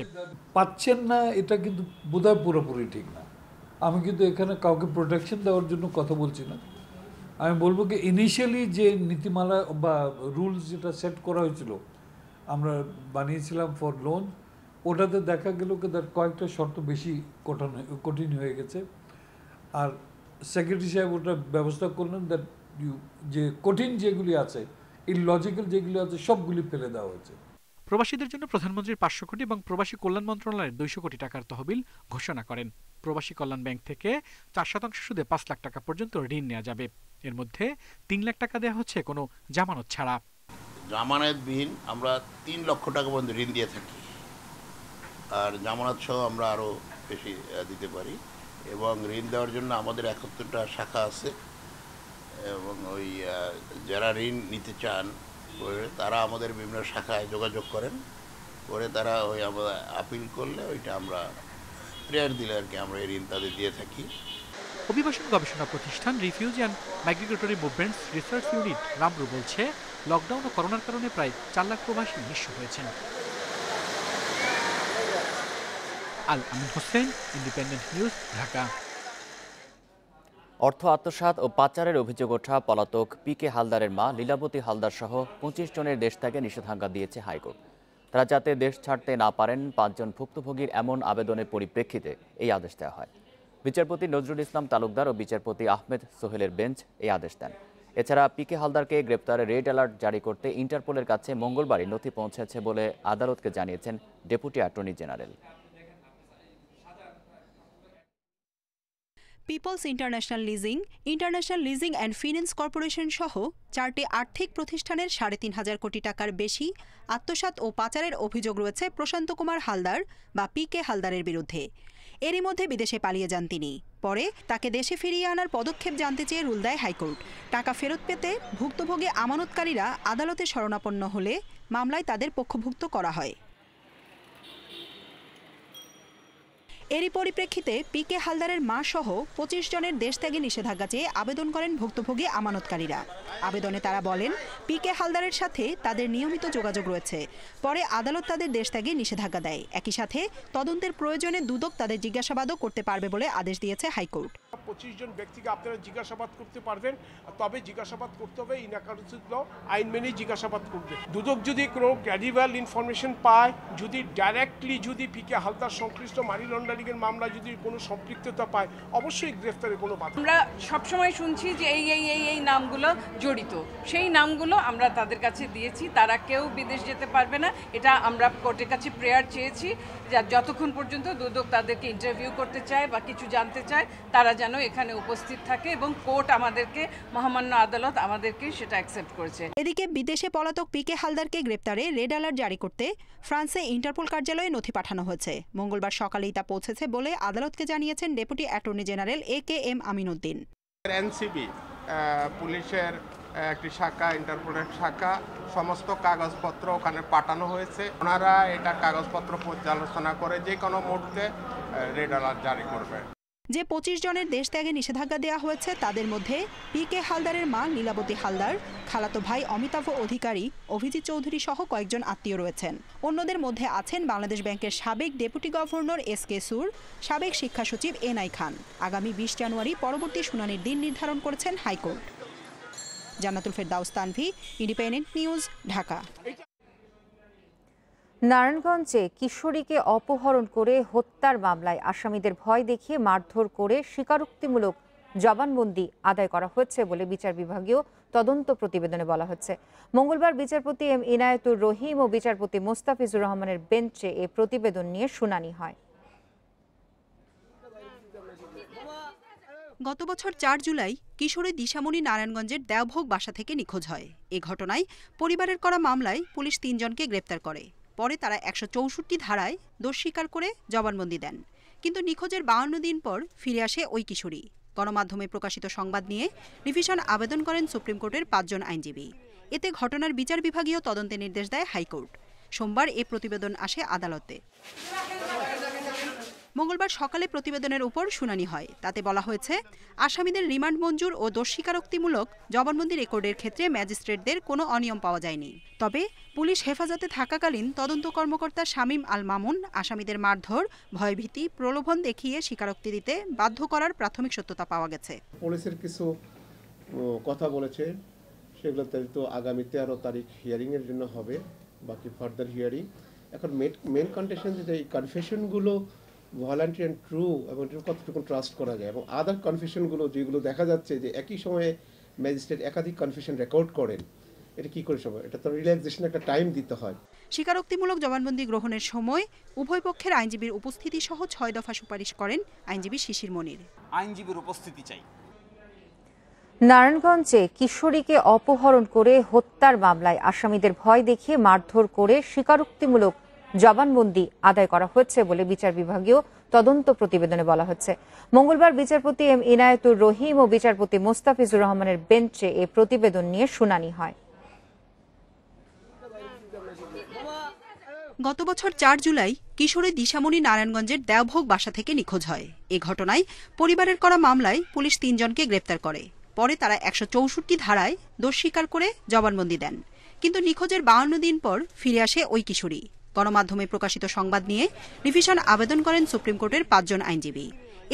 পাচ্ছেন না এটা কিন্তু বোধহয় পুরোপুরি ঠিক না। আমি কিন্তু এখানে কাউকে প্রোটেকশন দেওয়ার জন্য কথা বলছি না। আমি বলবো কি ইনিশিয়ালি যে নীতিমালা বা রুলস যেটা সেট করা হয়েছিল, আমরা বানিয়েছিলাম ফর লোন, ওটাতে দেখা গেল কি তার কয়েকটা শর্ত বেশি কঠিন হয়ে গেছে। আর সেক্রেটারি সাহেব ওটা ব্যবস্থা করলেন দ্যাট যে কঠিন যেগুলি আছে, ইললজিক্যাল যেগুলি আছে সবগুলি ফেলে দেওয়া হয়েছে। প্রবাসীদের জন্য প্রধানমন্ত্রীর 500 কোটি এবং প্রবাসী কল্যাণ মন্ত্রণালয়ের 200 কোটি টাকার তহবিল ঘোষণা করেন। প্রবাসী কল্যাণ ব্যাংক থেকে 4% সুদে 5 লাখ টাকা পর্যন্ত ঋণ নেওয়া যাবে। এর মধ্যে 3 লাখ টাকা দেওয়া হচ্ছে কোনো জামানত ছাড়া। জামানতবিহীন আমরা 3 লক্ষ টাকা পর্যন্ত ঋণ দিয়ে থাকি, আর জামানত সহ আমরা আরও বেশি দিতে পারি। এবং ঋণ দেওয়ার জন্য আমাদের 71টা শাখা আছে, এবং ওই যারা ঋণ নিতে চান তারা আমাদের বিভিন্ন শাখায় যোগাযোগ করেন, করে তারা ওই আমরা আপিল করলে ওইটা আমরা প্রেয়ার দিলে আর কি আমরা এই ঋণ তাদের দিয়ে থাকি। অভিবাসন গবেষণা প্রতিষ্ঠান refugee and migratory movements research unit RMMRU বলছে, লকডাউন ও করোনার কারণে প্রায় 4 লাখ প্রবাসী নিঃস্ব হয়েছেন। আল আমিন হোসেন, ইন্ডিপেন্ডেন্ট নিউজ, ঢাকা। অর্থ আত্মসাৎ ও পাচারের অভিযোগ ওঠা পলাতক পিকে হালদারের মা লীলাবতী হালদার সহ 25 জনের দেশ থেকে নিষেধাজ্ঞা দিয়েছে হাইকোর্ট। তারা যাতে দেশ ছাড়তে না পারেন 5 জন ভুক্তভোগীর এমন আবেদনের পরিপ্রেক্ষিতে এই আদেশ দেওয়া হয়। বিচারপতি নজরুল ইসলাম তালুকদার ও বিচারপতি আহমেদ সোহেলের বেঞ্চ এই আদেশ দেন। এছাড়া পিকে হালদারকে গ্রেপ্তারে রেড অ্যালার্ট জারি করতে ইন্টারপোলের কাছে মঙ্গলবারই নথি পৌঁছেছে বলে আদালতকে জানিয়েছেন deputy attorney general. People's International Leasing and Finance Corporation সহ 4টি আর্থিক প্রতিষ্ঠানের 3.5 কোটি টাকার বেশি আত্মসাৎ ও পাচারের অভিযোগ রয়েছে প্রশান্ত কুমার হালদার বা পিকে হালদারের বিরুদ্ধে। এরই মধ্যে বিদেশে পালিয়ে যান তিনি। পরে তাকে দেশে ফিরিয়ে আনার পদক্ষেপ জানতে চেয়ে রুল দেয় হাইকোর্ট। টাকা ফেরত পেতে ভুক্তভোগী আমানতকারীরা আদালতে শরণাপন্ন হলে মামলায় তাদের পক্ষভুক্ত করা হয়। এরই পরিপ্রেক্ষিতে পিকে হালদারের মা সহ 25 জনের দেশ ত্যাগে নিষেধাজ্ঞা চেয়ে আবেদন করেন ভুক্তভোগী আমানতকারীরা। আবেদনে তারা বলেন, পিকে হালদারের সাথে তাদের নিয়মিত যোগাযোগ রয়েছে। পরে আদালত তাদের দেশ ত্যাগে নিষেধাজ্ঞা দেয়। একই সাথে তদন্তের প্রয়োজনে দুদক তাদের জিজ্ঞাসাবাদও করতে পারবে বলে আদেশ দিয়েছে হাইকোর্ট। 25 জন ব্যক্তিকে আপনারা জিজ্ঞাসাবাদ করতে পারবেন, তবে জিজ্ঞাসাবাদ করতে হবে ইন অ্যাকর্ডেন্স উইথ ল, আইন মেনেই জিজ্ঞাসাবাদ করবে। দুদক যদি কোনো ক্রেডিবল ইনফরমেশন পায়, যদি ডাইরেক্টলি যদি পিকে হালদার সংশ্লিষ্ট মানি লন্ডারিংয়ের মামলা যদি কোনো সম্পৃক্ততা পায়, অবশ্যই গ্রেফতারের কোনো বাধা। আমরা সবসময় শুনছি যে এই নামগুলো জড়িত, সেই নামগুলো আমরা তাদের কাছে দিয়েছি। তারা কেউ বিদেশ যেতে পারবে না, এটা আমরা কোর্টের কাছে প্রেয়ার চেয়েছি, যতক্ষণ পর্যন্ত দুদক তাদেরকে ইন্টারভিউ করতে চায় বা কিছু জানতে চায় তারা যেন এখানে উপস্থিত থাকে, এবং কোর্ট আমাদেরকে, মহামান্য আদালত আমাদেরকে সেটা অ্যাকসেপ্ট করেছে। এদিকে বিদেশে পলাতক পিকে হালদারকে গ্রেপ্তারে রেড অ্যালার্ট জারি করতে ফ্রান্সে ইন্টারপোল কার্যালয়ে নথি পাঠানো হয়েছে। মঙ্গলবার সকালেই তা পৌঁছেছে বলে আদালতকে জানিয়েছেন deputy attorney general AKM Aminuddin. NCB পুলিশের একটি শাখা, ইন্টারপোলের শাখা, সমস্ত কাগজপত্র ওখানে পাঠানো হয়েছে। ওনারা এটা কাগজপত্র পর্যালোচনা করে যে কোনো মুহূর্তে রেড অ্যালার্ট জারি করবে। যে 25 জনের দেশ ত্যাগে নিষেধাজ্ঞা দেওয়া হয়েছে তাদের মধ্যে পিকে হালদারের মা লীলাবতী হালদার, খালাতো ভাই অমিতাভ অধিকারী, অভিজিৎ চৌধুরী সহ কয়েকজন আত্মীয় রয়েছেন। অন্যদের মধ্যে আছেন বাংলাদেশ ব্যাংকের সাবেক ডেপুটি গভর্নর SK সুর, সাবেক শিক্ষা সচিব NI খান। আগামী 20 জানুয়ারি পরবর্তী শুনানির দিন নির্ধারণ করেছেন হাইকোর্ট। জান্নাতুল ফেরদাউস তানভি, ইন্ডিপেন্ডেন্ট নিউজ, ঢাকা। নারায়ণগঞ্জে কিশোরীকে অপহরণ করে হত্যার মামলায় আসামিদের ভয় দেখিয়ে মারধর করে স্বীকারোক্তিমূলক জবানবন্দি আদায় করা হয়েছে বলে বিচার বিভাগীয় তদন্ত প্রতিবেদনে বলা হচ্ছে। মঙ্গলবার বিচারপতি M ইনায়েতুর রহিম ও বিচারপতি মোস্তাফিজুর রহমানের বেঞ্চে এ প্রতিবেদন নিয়ে শুনানি হয়। গত বছর ৪ জুলাই কিশোরী দিশামণি নারায়ণগঞ্জের দেওভোগ বাসা থেকে নিখোঁজ হয়। এ ঘটনায় পরিবারের করা মামলায় পুলিশ ৩ জনকে গ্রেপ্তার করে। পরে তারা ১৬৪ ধারায় দোষ স্বীকার করে জবানবন্দি দেন। কিন্তু নিখোঁজের ৫২ দিন পর ফিরে আসে ওই কিশোরী। গণমাধ্যমে প্রকাশিত সংবাদ নিয়ে রিভিশন আবেদন করেন সুপ্রিম কোর্টের ৫ জন আইনজীবী। এতে ঘটনার বিচার বিভাগীয় তদন্তের নির্দেশ দেয় হাইকোর্ট। সোমবার এ প্রতিবেদন আসে আদালতে। মঙ্গলবার সকালে প্রতিবেদনের উপর শুনানি হয়। তাতে বলা হয়েছে, আসামিদের রিমান্ড মঞ্জুর ও দোষ স্বীকারোক্তিমূলক জবানবন্দি রেকর্ডের ক্ষেত্রে ম্যাজিস্ট্রেটদের কোনো অনিয়ম পাওয়া যায়নি। তবে পুলিশ হেফাজতে থাকাকালীন তদন্ত কর্মকর্তা শামীম আল মামুন আসামিদের মারধর, ভয়ভীতি, প্রলোভন দেখিয়ে স্বীকারোক্তি দিতে বাধ্য করার প্রাথমিক সত্যতা পাওয়া গেছে। পুলিশের কিছু কথা বলেছে, সেগুলো তো আগামী 13 তারিখ হিয়ারিংয়ের জন্য হবে, বাকি ফার্দার হিয়ারিং। এখন মেন কন্ডিশন যেটা এই কনফেশনগুলো ভলান্টারি অ্যান্ড ট্রু এবং কতটুকু ট্রাস্ট করা যায়, এবং আদার কনফেশনগুলো যেগুলো দেখা যাচ্ছে যে একই সময়ে ম্যাজিস্ট্রেট একাধিক কনফেশন রেকর্ড করেন, এটা কি করে সম্ভব? এটা তো রিল্যাক্সেশন একটা টাইম দিতে হয়। স্বীকারোক্তিমূলক জবানবন্দি গ্রহণের সময় উভয় পক্ষের আইনজীবীর উপস্থিতি সহ ৬ দফা সুপারিশ করেন আইনজীবী শিশির মনির। আইনজীবীর উপস্থিতি চাই। নারায়ণগঞ্জে কিশোরীকে অপহরণ করে হত্যার মামলায় আসামিদের ভয় দেখিয়ে মারধর করে স্বীকারোক্তিমূলক জবানবন্দি আদায় করা হয়েছে বলে বিচার বিভাগীয় তদন্ত প্রতিবেদনে বলা হচ্ছে। মঙ্গলবার বিচারপতি এম ইনায়েতুর রহিম ও বিচারপতি মোস্তাফিজুর রহমানের বেঞ্চে এই প্রতিবেদন নিয়ে শুনানি হয়। গত বছর ৪ জুলাই কিশোরী দিশামণি নারায়ণগঞ্জের দেওভোগ বাসা থেকে নিখোঁজ হয়। এ ঘটনায় পরিবারের করা মামলায় পুলিশ ৩ জনকে গ্রেপ্তার করে। পরে তারা ১৬৪ ধারায় দোষ স্বীকার করে জবানবন্দি দেন। কিন্তু নিখোঁজের ৫২ দিন পর ফিরে আসে ওই কিশোরী। গণমাধ্যমে প্রকাশিত সংবাদ নিয়ে রিভিশন আবেদন করেন সুপ্রিম কোর্টের ৫ জন আইনজীবী।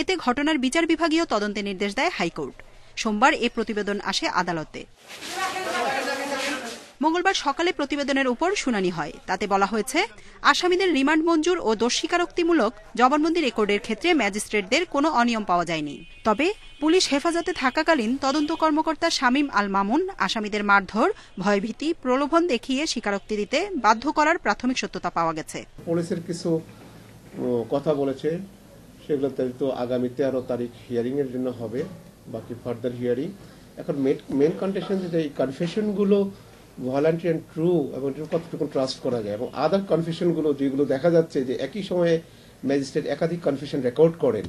এতে ঘটনার বিচার বিভাগীয় তদন্তের নির্দেশ দেয় হাইকোর্ট। সোমবার এ প্রতিবেদন আসে আদালতে। মঙ্গলবার সকালে প্রতিবেদনের উপর শুনানি হয়। তাতে বলা হয়েছে, আসামিদের রিমান্ড মঞ্জুর ও দোষ স্বীকারোক্তিমূলক জবানবন্দি রেকর্ডের ক্ষেত্রে ম্যাজিস্ট্রেটদের কোনো অনিয়ম পাওয়া যায়নি। তবে পুলিশ হেফাজতে থাকাকালীন তদন্ত কর্মকর্তা শামীম আল মামুন আসামিদের মারধর, ভয়ভীতি, প্রলোভন দেখিয়ে স্বীকারোক্তি দিতে বাধ্য করার প্রাথমিক সত্যতা পাওয়া গেছে। পুলিশের কিছু কথা বলেছে, সেগুলো তো আগামী 13 তারিখ হিয়ারিংয়ের জন্য হবে, বাকি ফার্দার হিয়ারিং। এখন মেন কন্ডিশন যেটা এই কনফেশনগুলো ভলান্টারি অ্যান্ড ট্রু এবং কতটুকু ট্রাস্ট করা যায়, এবং আদার কনফেশনগুলো যেগুলো দেখা যাচ্ছে যে একই সময়ে ম্যাজিস্ট্রেট একাধিক কনফেশন রেকর্ড করেন,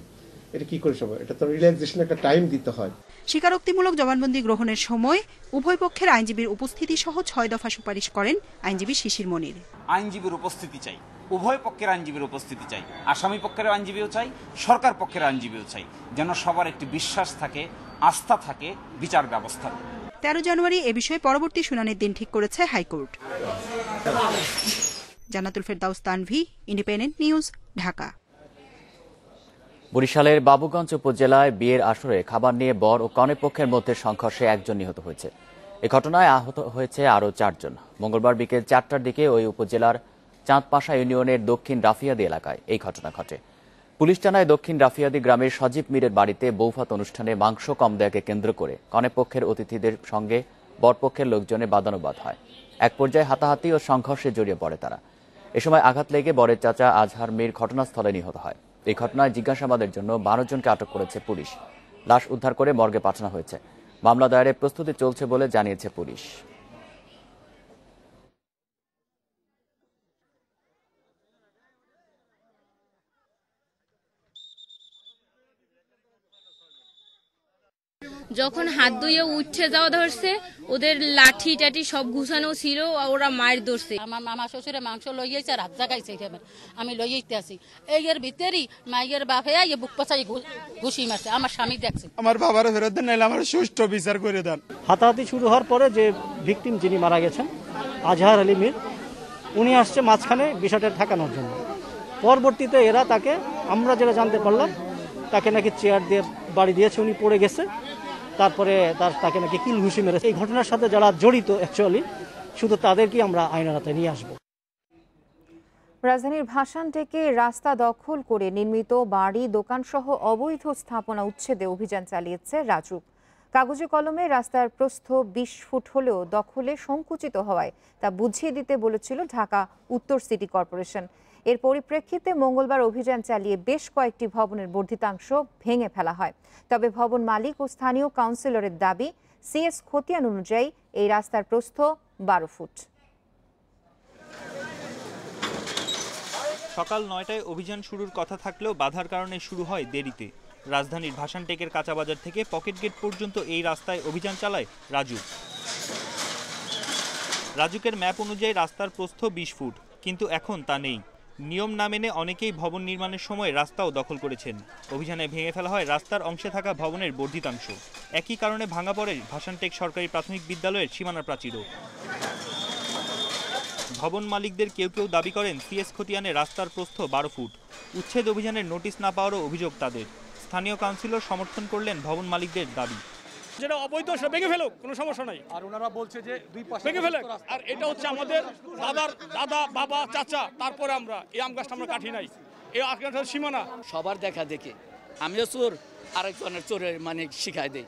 এটা কি করে সম্ভব? এটা তো রিল্যাক্সেশন একটা টাইম দিতে হয়। স্বীকারোক্তিমূলক জবানবন্দি গ্রহণের সময় উভয় পক্ষের আইনজীবীর উপস্থিতি সহ ৬ দফা সুপারিশ করেন আইনজীবী শিশির মনির। আইনজীবীর উপস্থিতি চাই, উভয় পক্ষের আইনজীবীর উপস্থিতি চাই, আসামি পক্ষের আইনজীবীও চাই, সরকার পক্ষের আইনজীবীও চাই, যেন সবার একটি বিশ্বাস থাকে, আস্থা থাকে বিচার ব্যবস্থা। ১৩ জানুয়ারি এ বিষয়ে পরবর্তী শুনানির দিন ঠিক করেছে হাইকোর্ট। জান্নাতুল ফেরদাউস তানভি, ইন্ডিপেন্ডেন্ট নিউজ, ঢাকা। বরিশালের বাবুগঞ্জ উপজেলায় বিয়ের আসরে খাবার নিয়ে বর ও কনে পক্ষের মধ্যে সংঘর্ষে একজন নিহত হয়েছে। এ ঘটনায় আহত হয়েছে আরও ৪ জন। মঙ্গলবার বিকেল ৪টার দিকে ওই উপজেলার চাঁদপাশা ইউনিয়নের দক্ষিণ রাফিয়াদি এলাকায় এই ঘটনা ঘটে। পুলিশ জানায়, দক্ষিণ রাফিয়াদি গ্রামের সজীব মীরের বাড়িতে বৌভাত অনুষ্ঠানে মাংস কম দেয়াকে কেন্দ্র করে কনে পক্ষের অতিথিদের সঙ্গে বরপক্ষের লোকজনের বাদানুবাদ হয়। এক পর্যায়ে হাতাহাতি ও সংঘর্ষে জড়িয়ে পড়ে তারা। এ সময় আঘাত লেগে বরের চাচা আজহার মীর ঘটনাস্থলে নিহত হয়। এই ঘটনায় জিজ্ঞাসাবাদের জন্য ১২ জনকে আটক করেছে পুলিশ। লাশ উদ্ধার করে মর্গে পাঠানো হয়েছে। মামলা দায়েরের প্রস্তুতি চলছে বলে জানিয়েছে পুলিশ। যখন হাত ধুয়ে উঠে যাওয়া ধরছে, ওদের লাঠি টাঠি সব ঘুষানো ছিল, ওরা মায়ের ধরছে। আমার মামা শ্বশুরে মাংস লইয়েছে, রাত জাগাইছে, আমি লইয়েতে আছি। এর ভিতরেই মাইয়ের বাপে বুক পাচাই ঘুষি মারছে। আমার স্বামী দেখছে। আমার বাবার ফেরত দেন, নাইলে আমার সুষ্ঠু বিচার করে দেন। হাতাহাতি শুরু হওয়ার পরে যে ভিকটিম যিনি মারা গেছেন আজহার আলী মীর, উনি আসছে মাঝখানে বিষয়টা ঠেকানোর জন্য। পরবর্তীতে এরা তাকে, আমরা যেটা জানতে পারলাম, তাকে নাকি চেয়ার দিয়ে বাড়ি দিয়েছে, উনি পড়ে গেছে। তারপরে তাকে নাকি কিল ঘুষি মেরেছে। এই ঘটনার সাথে যারা জড়িত অ্যাকচুয়ালি শুধু তাদেরকেই আমরা আইনের আওতায় নিয়ে আসব। রাজধানীর ভাসান থেকে রাস্তা দখল করে নির্মিত বাড়ি, দোকানসহ অবৈধ স্থাপনা উচ্ছেদে অভিযান চালিয়েছে রাজুক। কাগজে কলমে রাস্তার প্রস্থ ২০ ফুট হলেও দখলে সংকুচিত হওয়ায় তা বুঝিয়ে দিতে বলেছিল ঢাকা উত্তর সিটি কর্পোরেশন। এর পরিপ্রেক্ষিতে মঙ্গলবার অভিযান চালিয়ে বেশ কয়েকটি ভবনের বর্ধিতাংশ ভেঙে ফেলা হয়। তবে ভবন মালিক ও স্থানীয় কাউন্সিলরের দাবি, সিএস খতিয়ান অনুযায়ী এই রাস্তার প্রস্থ 12 ফুট। সকাল 9টায় অভিযান শুরুর কথা থাকলেও বাধার কারণে শুরু হয় দেরিতে। রাজধানীর ভাসানটেকের কাঁচাবাজার থেকে পকেট গেট পর্যন্ত এই রাস্তায় অভিযান চালায় রাজুক। রাজুকের ম্যাপ অনুযায়ী রাস্তার প্রস্থ 20 ফুট, কিন্তু এখন তা নেই। নিয়ম না মেনে অনেকেই ভবন নির্মাণের সময় রাস্তাও দখল করেছেন। অভিযানে ভেঙে ফেলা হয় রাস্তার অংশে থাকা ভবনের বর্ধিতাংশ। একই কারণে ভাঙা পড়ে ভাসানটেক সরকারি প্রাথমিক বিদ্যালয়ের সীমানার প্রাচীরও। ভবন মালিকদের কেউ কেউ দাবি করেন সিএস খতিয়ানে রাস্তার প্রস্থ 12 ফুট। উচ্ছেদ অভিযানের নোটিশ না পাওয়ারও অভিযোগ তাদের। স্থানীয় কাউন্সিলর সমর্থন করলেন ভবন মালিকদের দাবি। যেটা অবৈধ সেটা ভেঙে ফেলুক, কোনো সমস্যা নাই। আর ওনারা বলছে যে দুই পাশে ভেঙে ফেলুক। আর এটা হচ্ছে আমাদের দাদা বাবা চাচা, তারপরে আমরা এই আম গাছটা আমরা কাটি নাই, এই আম গাছটার সীমানা। সবার দেখা দেখে আমিও চোর, আরেকজনের চোরের মানে শিখাই দেই।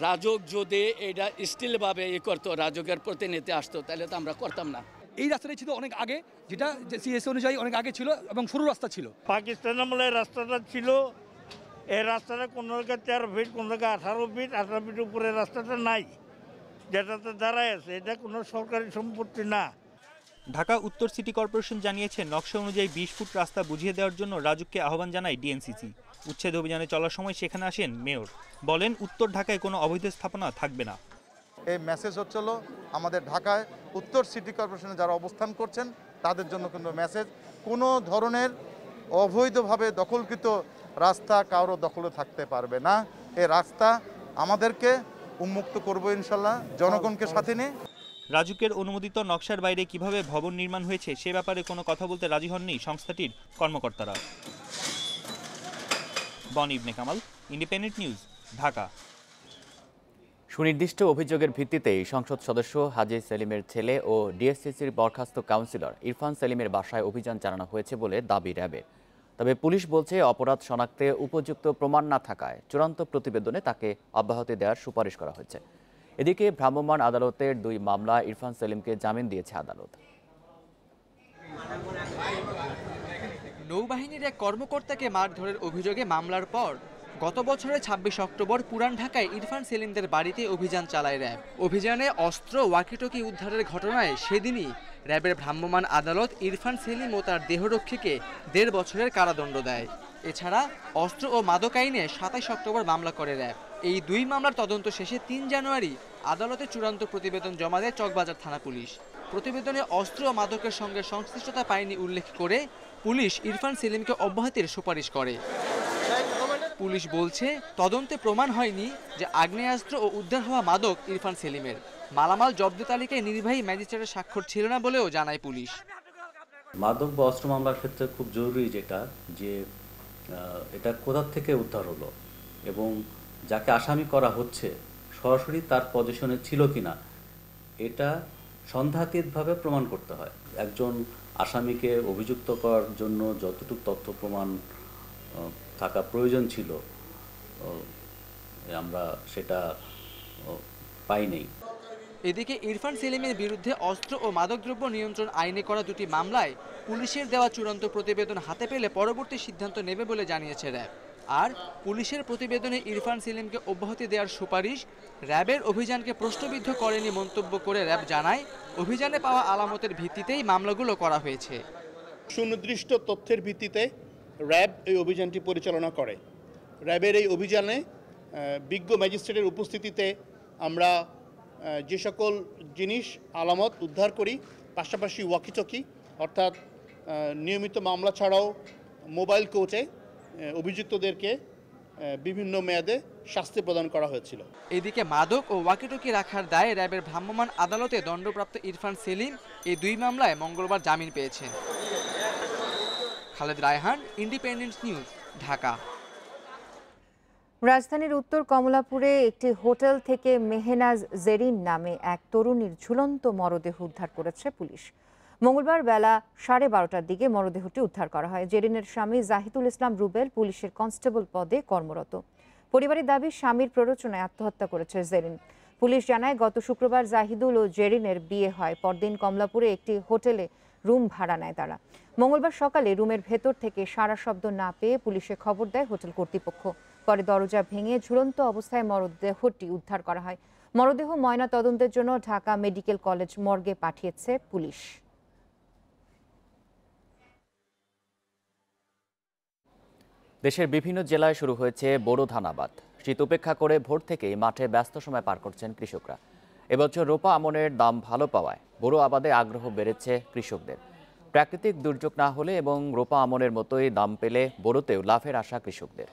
রাজক যদি এটা স্টিলভাবে করতো, রাজকের প্রতিনিধি আসতো, তাহলে তো আমরা করতাম না। এই রাস্তাটাই ছিল অনেক আগে, যেটা সিএস অনুযায়ী অনেক আগে ছিল এবং সরু রাস্তা ছিল। পাকিস্তান আমলে রাস্তাটা ছিল, এই রাস্তাটা কোনো জায়গায় 13 ফিট, কোনো জায়গায় 18 ফিট, 18 ফিট উপরে রাস্তাটা নাই, যেটাতে দাঁড়ায় আছে। এটা কোনো সরকারি সম্পত্তি না। ঢাকা উত্তর সিটি কর্পোরেশন জানিয়েছে, নকশা অনুযায়ী 20 ফুট রাস্তা বুঝিয়ে দেওয়ার জন্য রাজুককে আহ্বান জানায় ডিএনসিসি। উচ্ছেদ অভিযানে চলার সময় সেখানে আসেন মেয়র, বলেন উত্তর ঢাকায় কোনো অবৈধ স্থাপনা থাকবে না। এই মেসেজ হচ্ছিল আমাদের ঢাকায় উত্তর সিটি কর্পোরেশনে যারা অবস্থান করছেন তাদের জন্য কিন্তু মেসেজ, কোনো ধরনের অবৈধভাবে দখলকৃত রাস্তা কারো দখলে থাকতে পারবে না। এই রাস্তা আমাদেরকে উন্মুক্ত করবো ইনশাল্লাহ, জনগণকে সাথে নিয়ে। রাজুকের অনুমোদিত নকশার বাইরে কিভাবে ভবন নির্মাণ হয়েছে সে ব্যাপারে কোনো কথা বলতে রাজি হননি সংস্থাটির কর্মকর্তারা। বন ইবনে কামাল, ইন্ডিপেন্ডেন্ট নিউজ, ঢাকা। সুনির্দিষ্ট অভিযোগের ভিত্তিতেই সংসদ সদস্য হাজী সেলিমের ছেলে ও ডিএসসিসির বরখাস্ত কাউন্সিলর ইরফান সেলিমের বাসায় অভিযান চালানো হয়েছে বলে দাবি র্যাবের। তবে পুলিশ বলছে, অপরাধ শনাক্তে উপযুক্ত প্রমাণ না থাকায় চূড়ান্ত প্রতিবেদনে তাকে অব্যাহতি দেওয়ার সুপারিশ করা হয়েছে। এদিকে ভ্রাম্যমাণ আদালতের 2 মামলায় ইরফান সেলিমকে জামিন দিয়েছে আদালত। নৌবাহিনীর এক কর্মকর্তাকে মারধরের অভিযোগে মামলার পর গত বছরের 26 অক্টোবর পুরান ঢাকায় ইরফান সেলিমদের বাড়িতে অভিযান চালায় র্যাব। অভিযানে অস্ত্র, ওয়াকিটকি উদ্ধারের ঘটনায় সেদিনই র্যাবের ভ্রাম্যমাণ আদালত ইরফান সেলিম ও তার দেহরক্ষীকে 1.5 বছরের কারাদণ্ড দেয়। এছাড়া অস্ত্র ও মাদক আইনে 27 অক্টোবর মামলা করে র্যাব। এই 2 মামলার তদন্ত শেষে 3 জানুয়ারি আদালতে চূড়ান্ত প্রতিবেদন জমা দেয় চকবাজার থানা পুলিশ। প্রতিবেদনে অস্ত্র ও মাদকের সঙ্গে সংশ্লিষ্টতা পায়নি উল্লেখ করে পুলিশ ইরফান সেলিমকে অব্যাহতির সুপারিশ করে। পুলিশ বলছে, তদন্তে প্রমাণ হয়নি যে আগ্নেয়াস্ত্র ও উদ্ধার হওয়া মাদক ইরফান সেলিমের। মালামাল জব্দ তালিকায় নির্বাহী ম্যাজিস্ট্রেটের স্বাক্ষর ছিল না বলেও জানায় পুলিশ। মাদক বা অস্ত্র মামলার ক্ষেত্রে খুব জরুরি যেটা, যে এটা কোথা থেকে উদ্ধার হলো এবং যাকে আসামি করা হচ্ছে সরাসরি তার পজিশনে ছিল কিনা, এটা সন্দেহাতীতভাবে প্রমাণ করতে হয়। একজন আসামিকে অভিযুক্ত করার জন্য যতটুকু তথ্য প্রমাণ থাকা প্রয়োজন ছিল আমরা সেটা পাইনি। এদিকে ইরফান সেলিমের বিরুদ্ধে অস্ত্র ও মাদকদ্রব্য নিয়ন্ত্রণ আইনে করা 2টি মামলায় পুলিশের দেওয়া চূড়ান্ত প্রতিবেদন হাতে পেলে পরবর্তী সিদ্ধান্ত নেবে বলে জানিয়েছে র্যাব। আর পুলিশের প্রতিবেদনে ইরফান সেলিমকে অব্যাহতি দেওয়ার সুপারিশ র্যাবের অভিযানকে প্রশ্নবিদ্ধ করেনি মন্তব্য করে র্যাব জানায়, অভিযানে পাওয়া আলামতের ভিত্তিতেই মামলাগুলো করা হয়েছে। সুনির্দিষ্ট তথ্যের ভিত্তিতে র্যাব এই অভিযানটি পরিচালনা করে। র্যাবের এই অভিযানে বিজ্ঞ ম্যাজিস্ট্রেটের উপস্থিতিতে আমরা যে সকল জিনিস আলামত উদ্ধার করি, পাশাপাশি ওয়াকিটকি অর্থাৎ নিয়মিত মামলা ছাড়াও মোবাইল কোর্টে অভিযুক্তদেরকে বিভিন্ন মেয়াদে শাস্তি প্রদান করা হয়েছিল। এদিকে মাদক ও ওয়াকিটকি রাখার দায়ে র্যাবের ভ্রাম্যমাণ আদালতে দণ্ডপ্রাপ্ত ইরফান সেলিম এই 2 মামলায় মঙ্গলবার জামিন পেয়েছেন। Khaled Raihan, independent news, Dhaka. রাজধানীর উত্তর কমলাপুরে একটি হোটেল থেকে মেহনাজ জেরিন নামে এক তরুণীর ঝুলন্ত মরদেহ উদ্ধার করেছে পুলিশ। মঙ্গলবার বেলা 12:30টার দিকে মরদেহটি উদ্ধার করা হয়। জেরিনের স্বামী জাহিদুল ইসলাম রুবেল পুলিশের কনস্টেবল পদে কর্মরত। পরিবারের দাবি, স্বামীর প্ররোচনায় আত্মহত্যা করেছে জেরিন। পুলিশ জানায়, গত শুক্রবার জাহিদুল ও জেরিনের বিয়ে হয়। পরদিন কমলাপুরে একটি হোটেলে রুম ভাড়া নেয় তারা। মঙ্গলবার সকালে রুমের ভেতর থেকে সারা শব্দ না পেয়ে পুলিশে খবর দেয় হোটেল কর্তৃপক্ষ। পরে দরজা ভেঙে ঝুলন্ত অবস্থায় মরদেহটি উদ্ধার করা হয়। মরদেহ ময়না তদন্তের জন্য ঢাকা মেডিকেল কলেজ মর্গে পাঠিয়েছে পুলিশ। দেশের বিভিন্ন জেলায় শুরু হয়েছে বোরো ধান আবাদ। শীত উপেক্ষা করে ভোর থেকেই মাঠে ব্যস্ত সময় পার করছেন কৃষকরা। এবছর রোপা আমনের দাম ভালো পাওয়ায় বোরো আবাদে আগ্রহ বেড়েছে কৃষকদের। প্রাকৃতিক দুর্যোগ না হলে এবং রোপা আমনের মতোই দাম পেলে বোরোতেও লাভের আশা কৃষকদের।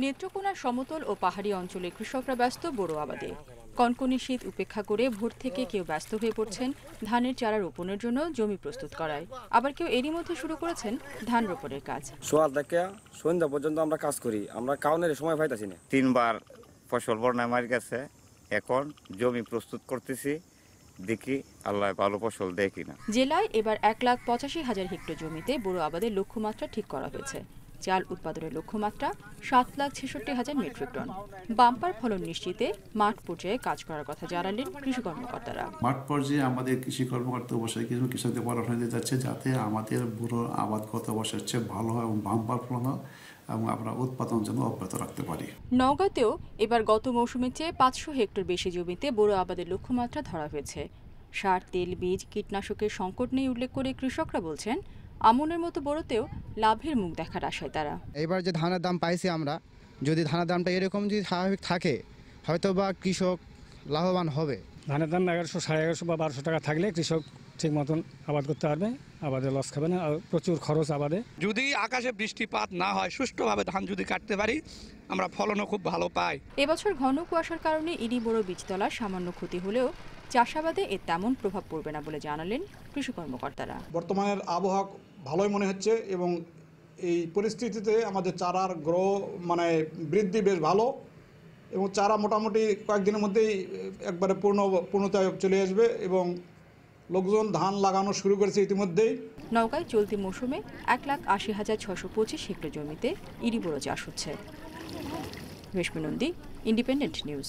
নেত্রকোনা সমতল ও পাহাড়ি অঞ্চলে কৃষকরা ব্যস্ত বোরো আবাদে। কনকনে শীত উপেক্ষা করে ভোর থেকে কেউ ব্যস্ত হয়ে পড়ছেন ধানের চারা রোপণের জন্য জমি প্রস্তুত করায়, আবার কেউ এরই মধ্যে শুরু করেছেন ধান রোপণের কাজ। সকাল থেকে সন্ধ্যা পর্যন্ত আমরা কাজ করি, আমরা কাউনের সময় পাইতাছি না। 3 বার ফসল বর্ণা মার গেছে, এখন জমি প্রস্তুত করতেছি, দেখি আল্লাহ ভালো ফসল দেয় কিনা। জেলায় এবার 1,85,000 হেক্টর জমিতে বোরো আবাদের লক্ষ্যমাত্রা ঠিক করা হয়েছে। চাল উৎপাদনের লক্ষ্যমাত্রা 7,66,000 মেট্রিক টন। বাম্পার ফলন নিশ্চিতে মাঠ পর্যায়ে কাজ করার কথা জানালেন কৃষি কর্মকর্তারা। মাঠ পর্যায়ে আমাদের কৃষি কর্মকর্তা অবশ্যই কিছু কৃষকদের পরামর্শ দিতে যাচ্ছে যাতে আমাদের বোরো আবাদ গত বছর চেয়ে ভালো হয় এবং বাম্পার ফলন হয় এবং আমরা উৎপাদন জন্য অব্যাহত রাখতে পারি। নওগাঁতেও এবার গত মৌসুমের চেয়ে 500 হেক্টর বেশি জমিতে বোরো আবাদের লক্ষ্যমাত্রা ধরা হয়েছে। সার, তেল, বীজ, কীটনাশকের সংকট নেই উল্লেখ করে কৃষকরা বলছেন আমনের মতো বোরোতেও লাভের মুখ দেখার আশায় তারা। এবার যে ধানের দাম পাইছি আমরা, যদি ধানের দামটা এরকম যদি স্বাভাবিক থাকে হয়তো বা কৃষক লাভবান হবে। ধানের দাম 1100, 1150 বা 1200 টাকা থাকলে কৃষক ঠিক মতন আবাদ করতে পারবে, আবাদে লস খাবে না। আর প্রচুর খরচ আবাদে। যদি আকাশে বৃষ্টিপাত না হয়, সুষ্ঠুভাবে ধান যদি কাটতে পারি, আমরা ফলনও খুব ভালো পাই। এবছর ঘন কুয়াশার কারণে ইরি বোরো বীজতলার সামান্য ক্ষতি হলেও চাষাবাদে এর তেমন প্রভাব পড়বে না বলে জানালেন কৃষি কর্মকর্তারা। বর্তমানের আবহাওয়া ভালোই মনে হচ্ছে এবং এই পরিস্থিতিতে আমাদের চারার বৃদ্ধি বেশ ভালো এবং চারা মোটামুটি কয়েকদিনের মধ্যেই একবারে পূর্ণতায় চলে আসবে এবং লোকজন ধান লাগানো শুরু করেছে ইতিমধ্যেই। নওগাঁয় চলতি মৌসুমে 1,80,625 হেক্টর জমিতে ইরি বোরো চাষ হচ্ছে। রেশমি নন্দী, ইন্ডিপেন্ডেন্ট নিউজ।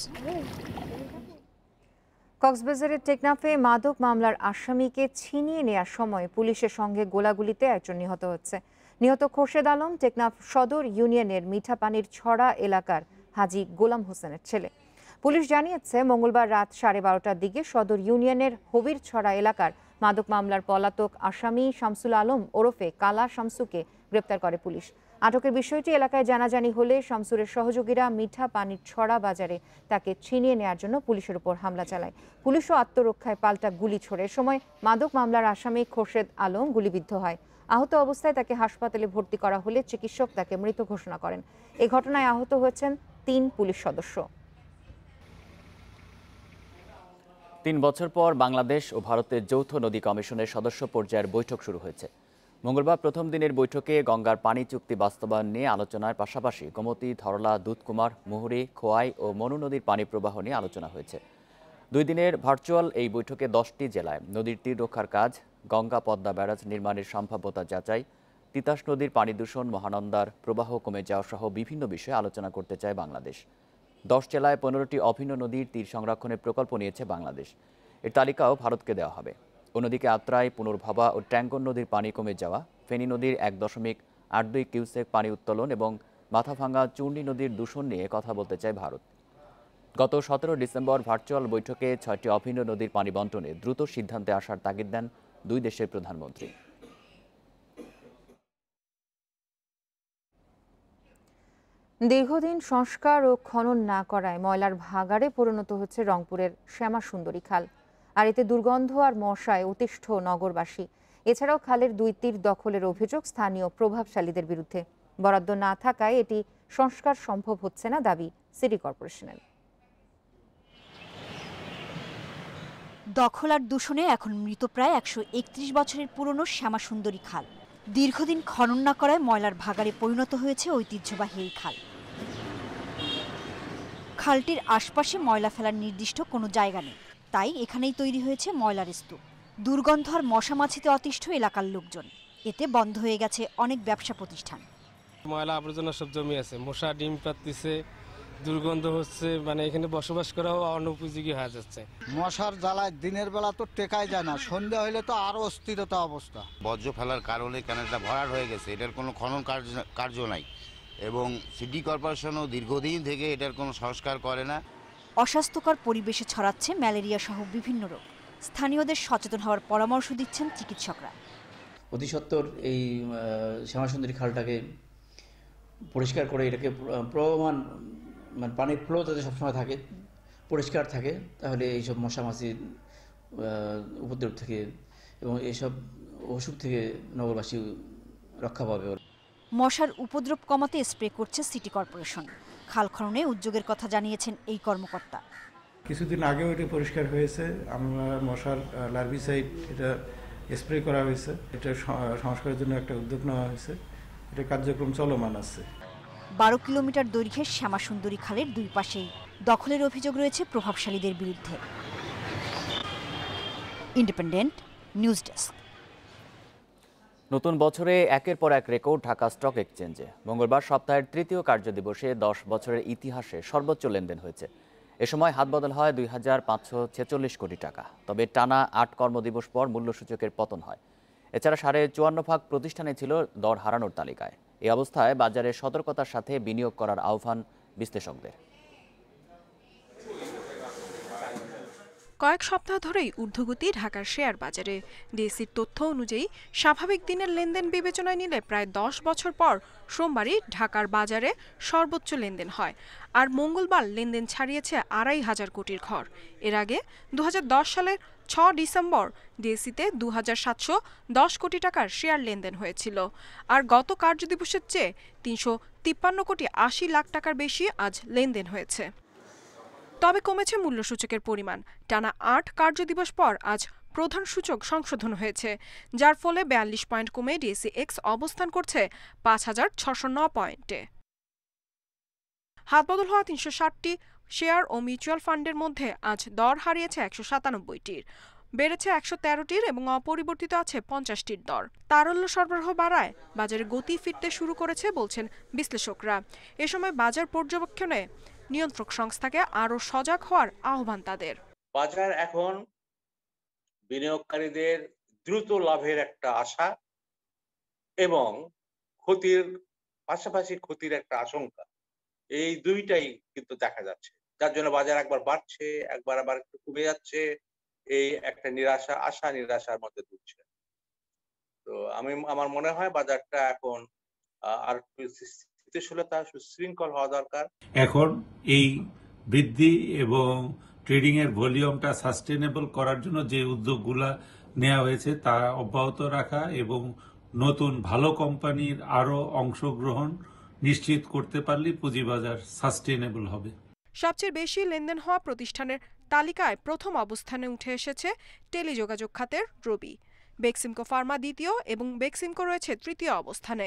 কক্সবাজারের টেকনাফে মাদক মামলার আসামিকে ছিনিয়ে নেওয়ার সময় পুলিশের সঙ্গে গোলাগুলিতে একজন নিহত হচ্ছে। নিহত খোরশেদ আলম টেকনাফ সদর ইউনিয়নের মিঠাপানির ছড়া এলাকার হাজী গোলাম হোসেনের ছেলে। পুলিশ জানিয়েছে মঙ্গলবার রাত 12:30টার দিকে সদর ইউনিয়নের হবির ছড়া এলাকার মাদক মামলার পলাতক আসামি শামসুল আলম ওরফে কালা শামসুকে গ্রেপ্তার করে পুলিশ। আটকের বিষয়টি এলাকায় জানাজানি হলে শামসুরের সহযোগীরা মিঠা পানির ছড়া বাজারে তাকে ছিনিয়ে নেওয়ার জন্য পুলিশের উপর হামলা চালায়। পুলিশও আত্মরক্ষায় পাল্টা গুলি ছোড়ে। সময় মাদক মামলার আসামি খোরশেদ আলম গুলিবিদ্ধ হয়। আহত অবস্থায় তাকে হাসপাতালে ভর্তি করা হলে চিকিৎসক তাকে মৃত ঘোষণা করেন। এই ঘটনায় আহত হয়েছেন 3 পুলিশ সদস্য। 3 বছর পর বাংলাদেশ ও ভারতের যৌথ নদী কমিশনের সদস্য পর্যায়ের বৈঠক শুরু হয়েছে। মঙ্গলবার প্রথম দিনের বৈঠকে গঙ্গার পানি চুক্তি বাস্তবায়ন নিয়ে আলোচনার পাশাপাশি গোমতী, ধরলা, দুধকুমার, মুহুরী, খোয়াই ও মনু নদীর পানি প্রবাহ নিয়ে আলোচনা হয়েছে। 2 দিনের ভার্চুয়াল এই বৈঠকে 10টি জেলায় নদীর তীর রক্ষার কাজ, গঙ্গা পদ্মা ব্যারাজ নির্মাণের সম্ভাব্যতা যাচাই, তিতাস নদীর পানি দূষণ, মহানন্দার প্রবাহ কমে যাওয়া সহ বিভিন্ন বিষয়ে আলোচনা করতে চায় বাংলাদেশ। 10 জেলায় 15টি অভিন্ন নদীর তীর সংরক্ষণের প্রকল্প নিয়েছে বাংলাদেশ। এর তালিকাও ভারতকে দেওয়া হবে। অন্যদিকে আত্রাই, পুনর্ভবা ও ট্যাঙ্গন নদীর পানি কমে যাওয়া, ফেনী নদীর 1.82 কিউসেক পানি উত্তোলন এবং মাথাভাঙ্গা চূর্ণী নদীর দূষণ নিয়ে কথা বলতে চায় ভারত। গত 17 ডিসেম্বর ভার্চুয়াল বৈঠকে 6টি অভিন্ন নদীর পানি বন্টনে দ্রুত সিদ্ধান্তে আসার তাগিদ দেন 2 দেশের প্রধানমন্ত্রী। দীর্ঘদিন সংস্কার ও খনন না করায় ময়লার ভাগাড়ে পরিণত হচ্ছে রংপুরের শ্যামা সুন্দরী খাল। আর এতে দুর্গন্ধ আর মশায় অতিষ্ঠ নগরবাসী। এছাড়াও খালের 2 তীর দখলের অভিযোগ স্থানীয় প্রভাবশালীদের বিরুদ্ধে। বরাদ্দ না থাকায় এটি সংস্কার সম্ভব হচ্ছে না দাবি সিটি কর্পোরেশনের। দখল আর দূষণে এখন মৃতপ্রায় 131 বছরের পুরনো শ্যামা সুন্দরী খাল। দীর্ঘদিন খনন না করায় ময়লার ভাগাড়ে পরিণত হয়েছে ঐতিহ্যবাহী এই খাল। খালটির আশপাশে ময়লা ফেলার নির্দিষ্ট কোনো জায়গা নেই, তাই এখানেই তৈরি হয়েছে ময়লার স্তূপ। দুর্গন্ধ আর মশা মাছিতে অতিষ্ঠ এলাকার লোকজন। এতে বন্ধ হয়ে গেছে অনেক ব্যবসা প্রতিষ্ঠান। ময়লা আবর্জনা সব জমি আছে, মশা ডিম পাড়তেছে, দুর্গন্ধ হচ্ছে, মানে এখানে বসবাস করাও অনুপযোগী হয়ে যাচ্ছে। মশার জ্বালায় দিনের বেলা তো টেকাই যায় না, সন্ধ্যা হইলে তো আরো অস্থিরতা অবস্থা। বর্জ্য ফেলার কারণে ক্যানেলটা ভরাট হয়ে গেছে, এটার কোনো খনন কার্য নাই এবং সিটি কর্পোরেশনও দীর্ঘদিন থেকে এটার কোনো সংস্কার করে না। অস্বাস্থ্যকর পরিবেশে ছড়াচ্ছে ম্যালেরিয়া সহ বিভিন্ন রোগ। স্থানীয়দের সচেতন হওয়ার পরামর্শ দিচ্ছেন চিকিৎসকরা। অতি সত্বর এই শ্যামাসুন্দরী খালটাকে পরিষ্কার করে এটাকে প্রবহমান মানে পানির ফ্লো যাতে সবসময় থাকে, পরিষ্কার থাকে, তাহলে এইসব মশামাছির উপদ্রব থেকে এবং এইসব অসুখ থেকে নগরবাসী রক্ষা পাবে। মশার উপদ্রব কমাতে স্প্রে করছে সিটি কর্পোরেশন। খাল খননে উদ্যোগের কথা জানিয়েছেন এই কর্মকর্তা। কিছুদিন আগেও এটা পরিষ্কার হয়েছে, আমরা মশার লার্ভিসাইড এটা স্প্রে করা হয়েছে, এটা সংস্কারের জন্য একটা উদ্যোগ নেওয়া হয়েছে, এটা কার্যক্রম চলমান আছে। 12 কিলোমিটার দৈর্ঘ্যের শ্যামাসুন্দরী খালের দুই পাশেই দখলের অভিযোগ রয়েছে প্রভাবশালীদের বিরুদ্ধে। Independent news desk. নতুন বছরে একের পর এক রেকর্ড ঢাকা স্টক এক্সচেঞ্জে। মঙ্গলবার সপ্তাহের তৃতীয় কার্যদিবসে 10 বছরের ইতিহাসে সর্বোচ্চ লেনদেন হয়েছে। এ সময় হাতবদল হয় 2,546 কোটি টাকা। তবে টানা 8 কর্মদিবস পর মূল্যসূচকের পতন হয়। এছাড়া 54.5 প্রতিষ্ঠানে ছিল দর হারানোর তালিকায়। এই অবস্থায় বাজারে সতর্কতার সাথে বিনিয়োগ করার আহ্বান বিশ্লেষকদের। কয়েক সপ্তাহ ধরেই ঊর্ধ্বগতি ঢাকার শেয়ার বাজারে। ডিএসইর তথ্য অনুযায়ী স্বাভাবিক দিনের লেনদেন বিবেচনায় নিলে প্রায় 10 বছর পর সোমবারই ঢাকার বাজারে সর্বোচ্চ লেনদেন হয়। আর মঙ্গলবার লেনদেন ছাড়িয়েছে 2,500 কোটির ঘর। এর আগে 2010 সালের 6 ডিসেম্বর ডিএসইতে 2,710 কোটি টাকার শেয়ার লেনদেন হয়েছিল। আর গত কার্যদিবসের চেয়ে 353 কোটি 80 লাখ টাকার বেশি আজ লেনদেন হয়েছে। তবে কমেছে মূল্যসূচকের পরিমাণ। টানা 8 কার্যদিবস পর আজ প্রধান সূচক সংশোধন হয়েছে, যার ফলে 42 পয়েন্ট কমে ডিএসই এক্স অবস্থান করছে 5,609 পয়েন্টে। হাতবদল হওয়া 360টি শেয়ার ও মিউচুয়াল ফান্ডের মধ্যে আজ দর হারিয়েছে 197টির, বেড়েছে 113টির এবং অপরিবর্তিত আছে 50টির দর। তারল্য সরবরাহ বাড়ায় বাজারে গতি ফিরতে শুরু করেছে বলছেন বিশ্লেষকরা। এ সময় বাজার পর্যবেক্ষণে নিয়ন্ত্রক সংস্থাকে আরো সজাগ হওয়ার আহ্বান তাদের। বাজার এখন বিনিয়োগকারীদের দ্রুত লাভের একটা আশা এবং ক্ষতির পাশাপাশি ক্ষতির একটা আশঙ্কা, এই দুইটাই কিন্তু দেখা যাচ্ছে, যার জন্য বাজার একবার বাড়ছে একবার আবার একটু কমে যাচ্ছে। এই একটা নিরাশা, আশা নিরাশার মধ্যে ঢুকছে। তো আমার মনে হয় বাজারটা এখন আর স্থিতিশীলতা, সুশৃঙ্খল হওয়া দরকার। এখন এই বৃদ্ধি এবং ট্রেডিং এর ভলিউমটা সাস্টেনেবল করার জন্য যে উদ্যোগগুলা নেওয়া হয়েছে তা অব্যাহত রাখা এবং নতুন ভালো কোম্পানির আরো অংশগ্রহণ নিশ্চিত করতে পারলে পুঁজিবাজার সাস্টেনেবল হবে। সবচেয়ে বেশি লেনদেন হওয়া প্রতিষ্ঠানের তালিকায় প্রথম অবস্থানে উঠে এসেছে টেলিযোগাযোগ খাতের রবি। বেক্সিমকো ফার্মা দ্বিতীয় এবং বেক্সিমকো রয়েছে তৃতীয় অবস্থানে।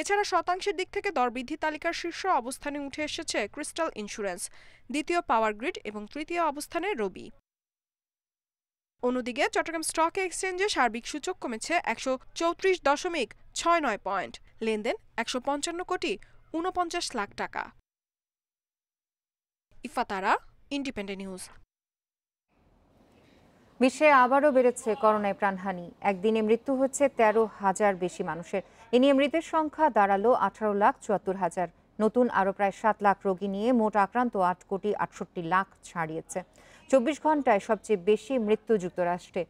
এছাড়া শতাংশের দিক থেকে দরবৃদ্ধি তালিকার শীর্ষ অবস্থানে উঠে এসেছে ক্রিস্টাল ইন্স্যুরেন্স, দ্বিতীয় পাওয়ার গ্রিড এবং তৃতীয় অবস্থানে রবি। অন্যদিকে চট্টগ্রাম স্টক এক্সচেঞ্জে সার্বিক সূচক কমেছে 134.69 পয়েন্ট, লেনদেন 155 কোটি 49 লাখ টাকা। ইফাতারা, ইন্ডিপেন্ডেন্ট নিউজ। বিশ্বে আবারও বেড়েছে করোনায় প্রাণহানি। একদিনে মৃত্যু হচ্ছে 13,000 বেশি মানুষের। এ নিয়ে মৃতের সংখ্যা দাঁড়ালো 18,74,000। নতুন আরও প্রায় 7 লাখ রোগী নিয়ে মোট আক্রান্ত 8 কোটি 68 লাখ ছাড়িয়েছে। 24 ঘন্টায় সবচেয়ে বেশি মৃত্যু যুক্তরাষ্ট্রে।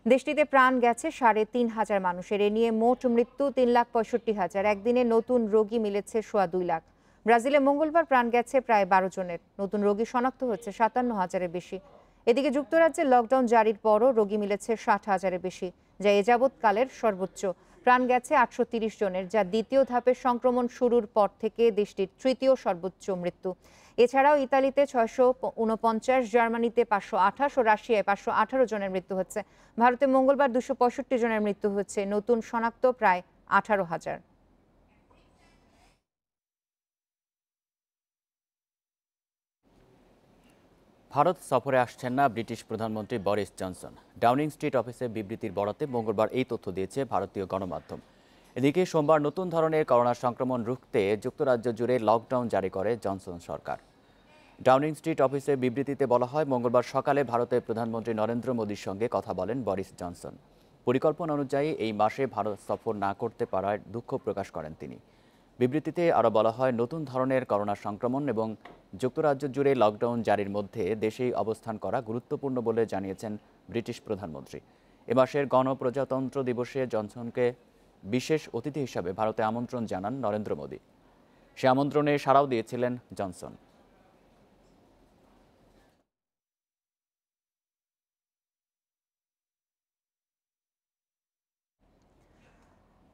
দেশটিতে প্রাণ গেছে 3,500 মানুষের। এ নিয়ে মোট মৃত্যু 3,65,000। একদিনে নতুন রোগী মিলেছে 2.25 লাখ। ব্রাজিলে মঙ্গলবার প্রাণ গেছে প্রায় 12 জনের। নতুন রোগী শনাক্ত হচ্ছে 57,000-এর বেশি। এদিকে যুক্তরাজ্যে লকডাউন জারির পরও রোগী মিলেছে 60,000-এর বেশি, যা এ যাবৎকালের সর্বোচ্চ। প্রাণ গেছে 830 জনের, যা দ্বিতীয় ধাপের সংক্রমণ শুরুর পর থেকে দেশটির তৃতীয় সর্বোচ্চ মৃত্যু। এছাড়াও ইতালিতে 649, জার্মানিতে 528 ও রাশিয়ায় 518 জনের মৃত্যু হচ্ছে। ভারতে মঙ্গলবার 265 জনের মৃত্যু হচ্ছে। নতুন শনাক্ত প্রায় 18,000। ভারত সফরে আসছেন না ব্রিটিশ প্রধানমন্ত্রী বরিস জনসন। ডাউনিং স্ট্রিট অফিসে বিবৃতির বরাতে মঙ্গলবার এই তথ্য দিয়েছে ভারতীয় গণমাধ্যম। এদিকে সোমবার নতুন ধরনের করোনা সংক্রমণ রুখতে যুক্তরাজ্য জুড়ে লকডাউন জারি করে জনসন সরকার। ডাউনিং স্ট্রিট অফিসে বিবৃতিতে বলা হয়, মঙ্গলবার সকালে ভারতের প্রধানমন্ত্রী নরেন্দ্র মোদীর সঙ্গে কথা বলেন বরিস জনসন। পরিকল্পনা অনুযায়ী এই মাসে ভারত সফর না করতে পারায় দুঃখ প্রকাশ করেন তিনি। বিবৃতিতে আরও বলা হয়, নতুন ধরনের করোনা সংক্রমণ এবং যুক্তরাজ্য জুড়ে লকডাউন জারির মধ্যে দেশেই অবস্থান করা গুরুত্বপূর্ণ বলে জানিয়েছেন ব্রিটিশ প্রধানমন্ত্রী। এ মাসের গণপ্রজাতন্ত্র দিবসে জনসনকে বিশেষ অতিথি হিসাবে ভারতে আমন্ত্রণ জানান নরেন্দ্র মোদী। সে আমন্ত্রণে সাড়াও দিয়েছিলেন জনসন।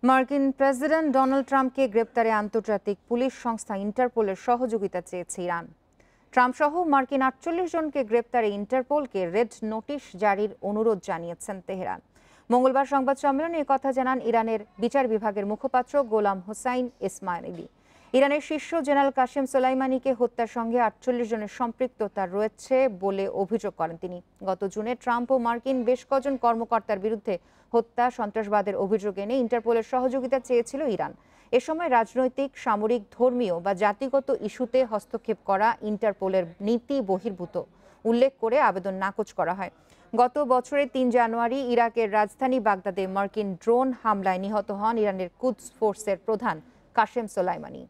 মার্কিন প্রেসিডেন্ট ডোনাল্ড ট্রাম্পকে গ্রেপ্তারে আন্তর্জাতিক পুলিশ সংস্থা ইন্টারপোলের সহযোগিতা চেয়েছে ইরান। ট্রাম্প সহ মার্কিন 48 জনকে গ্রেপ্তারে ইন্টারপোলকে রেড নোটিশ জারির অনুরোধ জানিয়েছেন তেহরান। মঙ্গলবার সংবাদ সম্মেলনে একথা জানান ইরানের বিচার বিভাগের মুখপাত্র গোলাম হোসাইন ইসমাইলি। ইরানের শীর্ষ জেনারেল কাশেম সোলাইমানিকে হত্যার সঙ্গে 48 জনের সম্পৃক্ততা রয়েছে বলে অভিযোগ করেন তিনি। গত জুনে ট্রাম্প ও মার্কিন বেশ কজন কর্মকর্তার বিরুদ্ধে হত্যা, সন্ত্রাসবাদের অভিযোগ এনে ইন্টারপোলের সহযোগিতা চেয়েছিল ইরান। এ সময় রাজনৈতিক, সামরিক, ধর্মীয় বা জাতিগত ইস্যুতে হস্তক্ষেপ করা ইন্টারপোলের নীতি বহির্ভূত উল্লেখ করে আবেদন নাকচ করা হয়। গত বছরের 3 জানুয়ারি ইরাকের রাজধানী বাগদাদে মার্কিন ড্রোন হামলায় নিহত হন ইরানের কুদস ফোর্সের প্রধান কাশেম সোলাইমানি।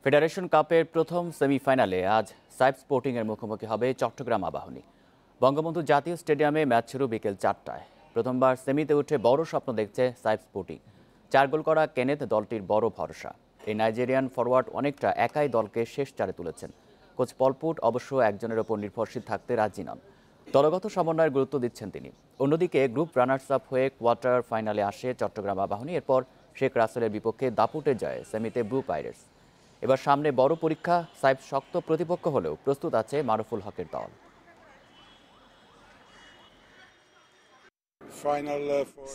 ফেডারেশন কাপের প্রথম সেমিফাইনালে আজ সাইফ স্পোর্টিংয়ের মুখোমুখি হবে চট্টগ্রাম আবাহনী। বঙ্গবন্ধু জাতীয় স্টেডিয়ামে ম্যাচ শুরু বিকেল 4টায়। প্রথমবার সেমিতে উঠে বড় স্বপ্ন দেখছে সাইফ স্পোর্টিং। 4 গোল করা কেনেথ দলটির বড় ভরসা। এই নাইজেরিয়ান ফরওয়ার্ড অনেকটা একাই দলকে শেষ চারে তুলেছেন। কোচ পলপুট অবশ্য একজনের ওপর নির্ভরশীল থাকতে রাজি নন। দলগত সমন্বয়ের গুরুত্ব দিচ্ছেন তিনি। অন্যদিকে গ্রুপ রানার্স আপ হয়ে কোয়ার্টার ফাইনালে আসে চট্টগ্রাম আবাহনী। এরপর শেখ রাসেলের বিপক্ষে দাপুটে জয়ে সেমিতে ব্লু পাইরেটস। এবার সামনে বড় পরীক্ষা। সাইফ শক্ত প্রতিপক্ষ হলেও প্রস্তুত আছে মারুফুল হকের দল।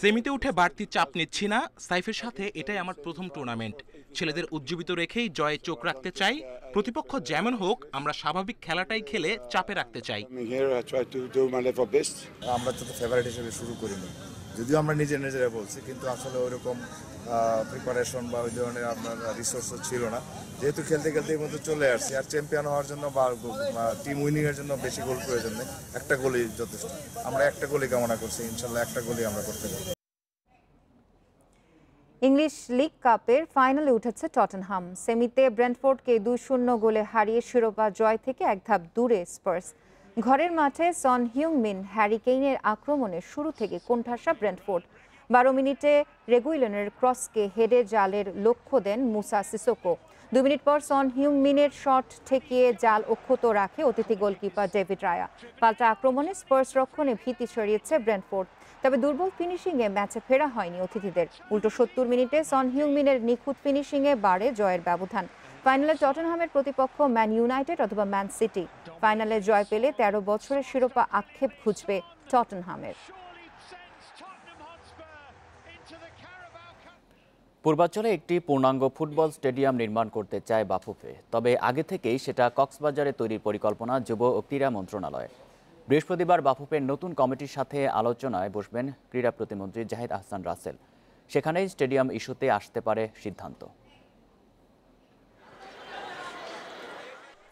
সেমিতে উঠে বাড়তি চাপ নিচ্ছি না। সাইফের সাথে এটাই আমার প্রথম টুর্নামেন্ট। ছেলেদের উজ্জীবিত রেখেই জয়ে চোখ রাখতে চাই। প্রতিপক্ষ যেমন হোক, আমরা স্বাভাবিক খেলাটাই খেলে চাপে রাখতে চাই। আমরা তো ফেভারিট হিসেবে শুরু করিনি, যদিও আমরা নিজেরা বলছি, কিন্তু আসলে ওইরকম প্রিপারেশন বা ওই ধরনের আপনার রিসোর্সও ছিল না। যেহেতু খেলতে খেলতে এই মধ্যে চলে আসছি, আর চ্যাম্পিয়ন হওয়ার জন্য বা টিম উইনিং এর জন্য বেশি গোল প্রয়োজন নেই, একটা গোলই যথেষ্ট। আমরা একটা গোলই কামনা করছি, ইনশাল্লাহ একটা গোলই আমরা করতে পারি। ইংলিশ লিগ কাপের ফাইনালে উঠেছে টটেনহাম। সেমিতে ব্রেন্টফোর্ডকে 2-0 গোলে হারিয়ে শিরোপা জয় থেকে এক ধাপ দূরে স্পার্স। ঘরের মাঠে সন হিউং-মিন, হ্যারি কেইনের আক্রমণে শুরু থেকে কোণঠাসা ব্রেন্টফোর্ড। 12 মিনিটে রেগুইলনের ক্রসকে হেডে জালের লক্ষ্য দেন মুসা সিসোকো। 2 মিনিট পর সন হিউং-মিনের শট ঠেকিয়ে জাল অক্ষত রাখে অতিথি গোলকিপার ডেভিড রায়া। পাল্টা আক্রমণে স্পার্স রক্ষণে ভীতি ছড়িয়েছে ব্রেন্টফোর্ড। তবে দুর্বল ফিনিশিংয়ে ম্যাচে ফেরা হয়নি অতিথিদের। উল্টো 70 মিনিটে সন হিউং-মিনের নিখুঁত ফিনিশিংয়ে বাড়ে জয়ের ব্যবধান। ফাইনালে টটেনহামের প্রতিপক্ষ ম্যান ইউনাইটেড অথবা ম্যান সিটি। ফাইনালে জয় পেলে 13 বছরের শিরোপা আক্ষেপ ঘুচবে টটেনহামের। পূর্বাঞ্চলে একটি পূর্ণাঙ্গ ফুটবল স্টেডিয়াম নির্মাণ করতে চায় বাফুফে। তবে আগে থেকেই সেটা কক্সবাজারে তৈরির পরিকল্পনা যুব ও ক্রীড়া মন্ত্রণালয়। বৃহস্পতিবার বাফুফের নতুন কমিটির সাথে আলোচনায় বসবেন ক্রীড়া প্রতিমন্ত্রী জাহিদ আহসান রাসেল। সেখানেই স্টেডিয়াম ইস্যুতে আসতে পারে সিদ্ধান্ত।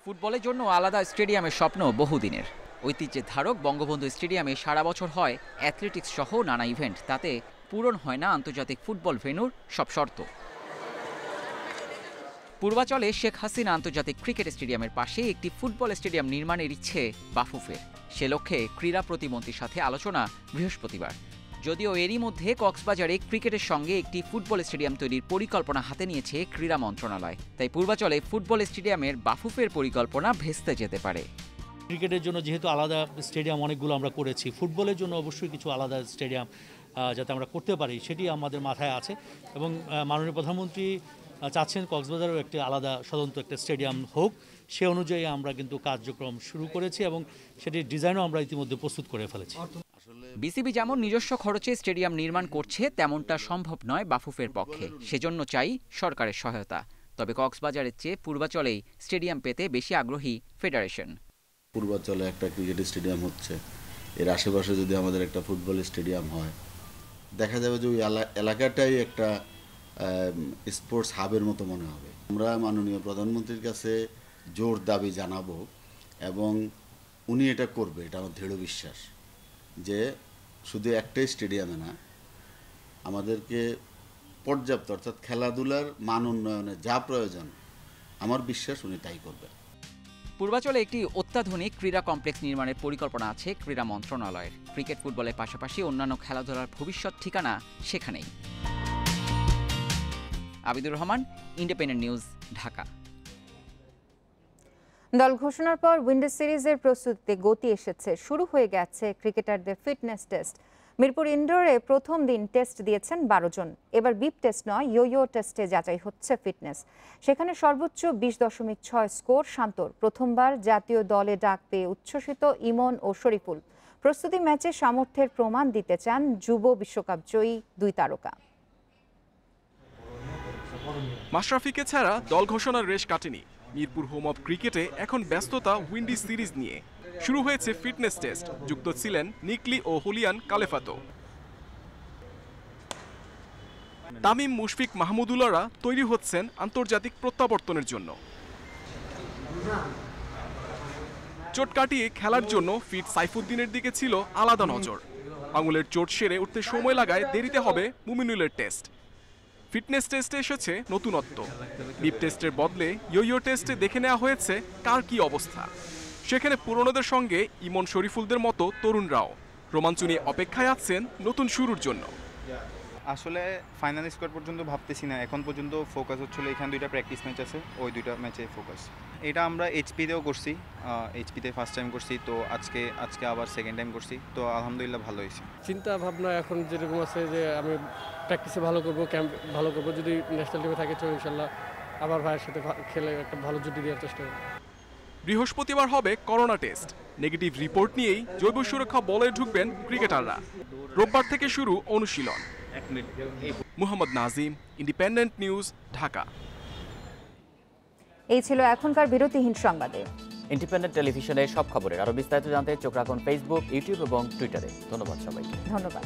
ফুটবলের জন্য আলাদা স্টেডিয়ামের স্বপ্ন বহুদিনের। ঐতিহ্যের ধারক বঙ্গবন্ধু স্টেডিয়ামে সারা বছর হয় অ্যাথলেটিক্স সহ নানা ইভেন্ট। তাতে পূরণ হয় না আন্তর্জাতিক ফুটবল ভেন্যুর সব শর্ত। পূর্বাচলে শেখ হাসিনা আন্তর্জাতিক ক্রিকেট স্টেডিয়ামের পাশে একটি ফুটবল স্টেডিয়াম নির্মাণের ইচ্ছে বাফুফের। সে লক্ষ্যে ক্রীড়া প্রতিমন্ত্রীর সাথে আলোচনা বৃহস্পতিবার। যদিও এরই মধ্যে কক্সবাজারে ক্রিকেটের সঙ্গে একটি ফুটবল স্টেডিয়াম তৈরির পরিকল্পনা হাতে নিয়েছে ক্রীড়া মন্ত্রণালয়। তাই পূর্বাচলে ফুটবল স্টেডিয়ামের বাফুফের পরিকল্পনা ভেস্তে যেতে পারে। ক্রিকেটের জন্য যেহেতু আলাদা স্টেডিয়াম অনেকগুলো আমরা করেছি, ফুটবলের জন্য অবশ্যই কিছু আলাদা স্টেডিয়াম যাতে আমরা করতে পারি সেটি আমাদের মাথায় আছে। এবং মাননীয় প্রধানমন্ত্রী চাচ্ছেন কক্সবাজারেও একটি আলাদা স্বতন্ত্র একটা স্টেডিয়াম হোক। সে অনুযায়ী আমরা কিন্তু কার্যক্রম শুরু করেছি এবং সেটির ডিজাইনও আমরা ইতিমধ্যে প্রস্তুত করে ফেলেছি। বিসিবি যেমন নিজস্ব খরচে স্টেডিয়াম নির্মাণ করছে, তেমনটা সম্ভব নয় বাফুফের পক্ষে। সেজন্য চাই সরকারের সহায়তা। তবে কক্সবাজারের চেয়ে পূর্বাচলেই স্টেডিয়াম পেতে বেশি আগ্রহী ফেডারেশন। পূর্বাচলে একটা ক্রিকেট স্টেডিয়াম হচ্ছে, এর আশেপাশে যদি আমাদের একটা ফুটবল স্টেডিয়াম হয়, দেখা যাবে যে ওই এলাকাটাই একটা স্পোর্টস হাবের মতো মনে হবে। আমরা মাননীয় প্রধানমন্ত্রীর কাছে জোর দাবি জানাবো এবং উনি এটা করবে, এটা আমার দৃঢ় বিশ্বাস যে শুধু একটাই স্টেডিয়ামে না, আমাদেরকে পর্যাপ্ত অর্থাৎ খেলাধুলার মান উন্নয়নে যা প্রয়োজন আমার বিশ্বাস উনি তাই করবেন। পূর্বাচলে একটি অত্যাধুনিক ক্রীড়া কমপ্লেক্স নির্মাণের পরিকল্পনা আছে ক্রীড়া মন্ত্রণালয়ের। ক্রিকেট ফুটবলের পাশাপাশি অন্যান্য খেলাধুলার ভবিষ্যৎ ঠিকানা সেখানেই। Abidur Rahman, independent news, Dhaka. দল ঘোষণার পর উইন্ডিজ সিরিজের প্রস্তুতিতে গতি এসেছে। শুরু হয়ে গেছে ক্রিকেটারদের ফিটনেস টেস্ট। মিরপুর ইনডোরে প্রথম দিন টেস্ট দিয়েছেন 12 জন। এবার বিপ টেস্ট নয়, ইয়ো টেস্টে যাচাই হচ্ছে ফিটনেস। সেখানে সর্বোচ্চ 20.6 স্কোর শান্তর। প্রথমবার জাতীয় দলে ডাক পেয়ে উচ্ছ্বসিত ইমন ও শরীফুল। প্রস্তুতি ম্যাচে সামর্থ্যের প্রমাণ দিতে চান যুব বিশ্বকাপ জয়ী 2 তারকা। মাশরাফিকে ছাড়া দল ঘোষণার রেশ কাটেনি। মিরপুর হোম অব ক্রিকেটে এখন ব্যস্ততা উইন্ডিজ সিরিজ নিয়ে। শুরু হয়েছে ফিটনেস টেস্ট, যুক্ত ছিলেন নিকলি ও হুলিয়ান কালেফাতো। তামিম, মুশফিক, মাহমুদুল্লাহরা তৈরি হচ্ছেন আন্তর্জাতিক প্রত্যাবর্তনের জন্য। চোট কাটিয়ে খেলার জন্য ফিট সাইফুদ্দিনের দিকে ছিল আলাদা নজর। আঙুলের চোট সেরে উঠতে সময় লাগায় দেরিতে হবে মুমিনুলের টেস্ট। ফিটনেস টেস্টে এসেছে নতুনত্ব। বিপ টেস্টের বদলে ইয়ো টেস্টে দেখে নেওয়া হয়েছে কার কি অবস্থা। সেখানে পুরনোদের সঙ্গে ইমন, শরীফুলদের মতো তরুণরাও রোমাঞ্চ নিয়ে অপেক্ষায় আছেন নতুন শুরুর জন্য। আসলে ফাইনাল স্কোর পর্যন্ত ভাবতেছি না, এখন পর্যন্ত ফোকাস হচ্ছিল এখানে 2টা প্র্যাকটিস ম্যাচ আছে, ওই 2টা ম্যাচে ফোকাস। এটা আমরা এইচপিতেও করছি, এইচপিতে ফার্স্ট টাইম করছি, তো আজকে আবার সেকেন্ড টাইম করছি, তো আলহামদুলিল্লাহ ভালো হয়েছে। চিন্তা ভাবনা এখন যেরকম আছে যে আমি প্র্যাকটিসে ভালো করবো, ক্যাম্প ভালো করবো, যদি ন্যাশনাল টিমে থাকে তো ইনশাল্লাহ আবার ভাইয়ের সাথে খেলে একটা ভালো জুটি দেওয়ার চেষ্টা করব। বৃহস্পতিবার হবে করোনা টেস্ট। নেগেটিভ রিপোর্ট নিয়েই জৈব সুরক্ষা বলে ঢুকবেন ক্রিকেটাররা। রোববার থেকে শুরু অনুশীলন। Mohammad Nazim, independent news, Dhaka. এই ছিল এখনকার বিরতিহীন সংবাদে। ইন্ডিপেন্ডেন্ট টেলিভিশনের সব খবরের আরো বিস্তারিত জানতে চোখ রাখুন ফেসবুক, ইউটিউব এবং টুইটারে। ধন্যবাদ সবাইকে। ধন্যবাদ।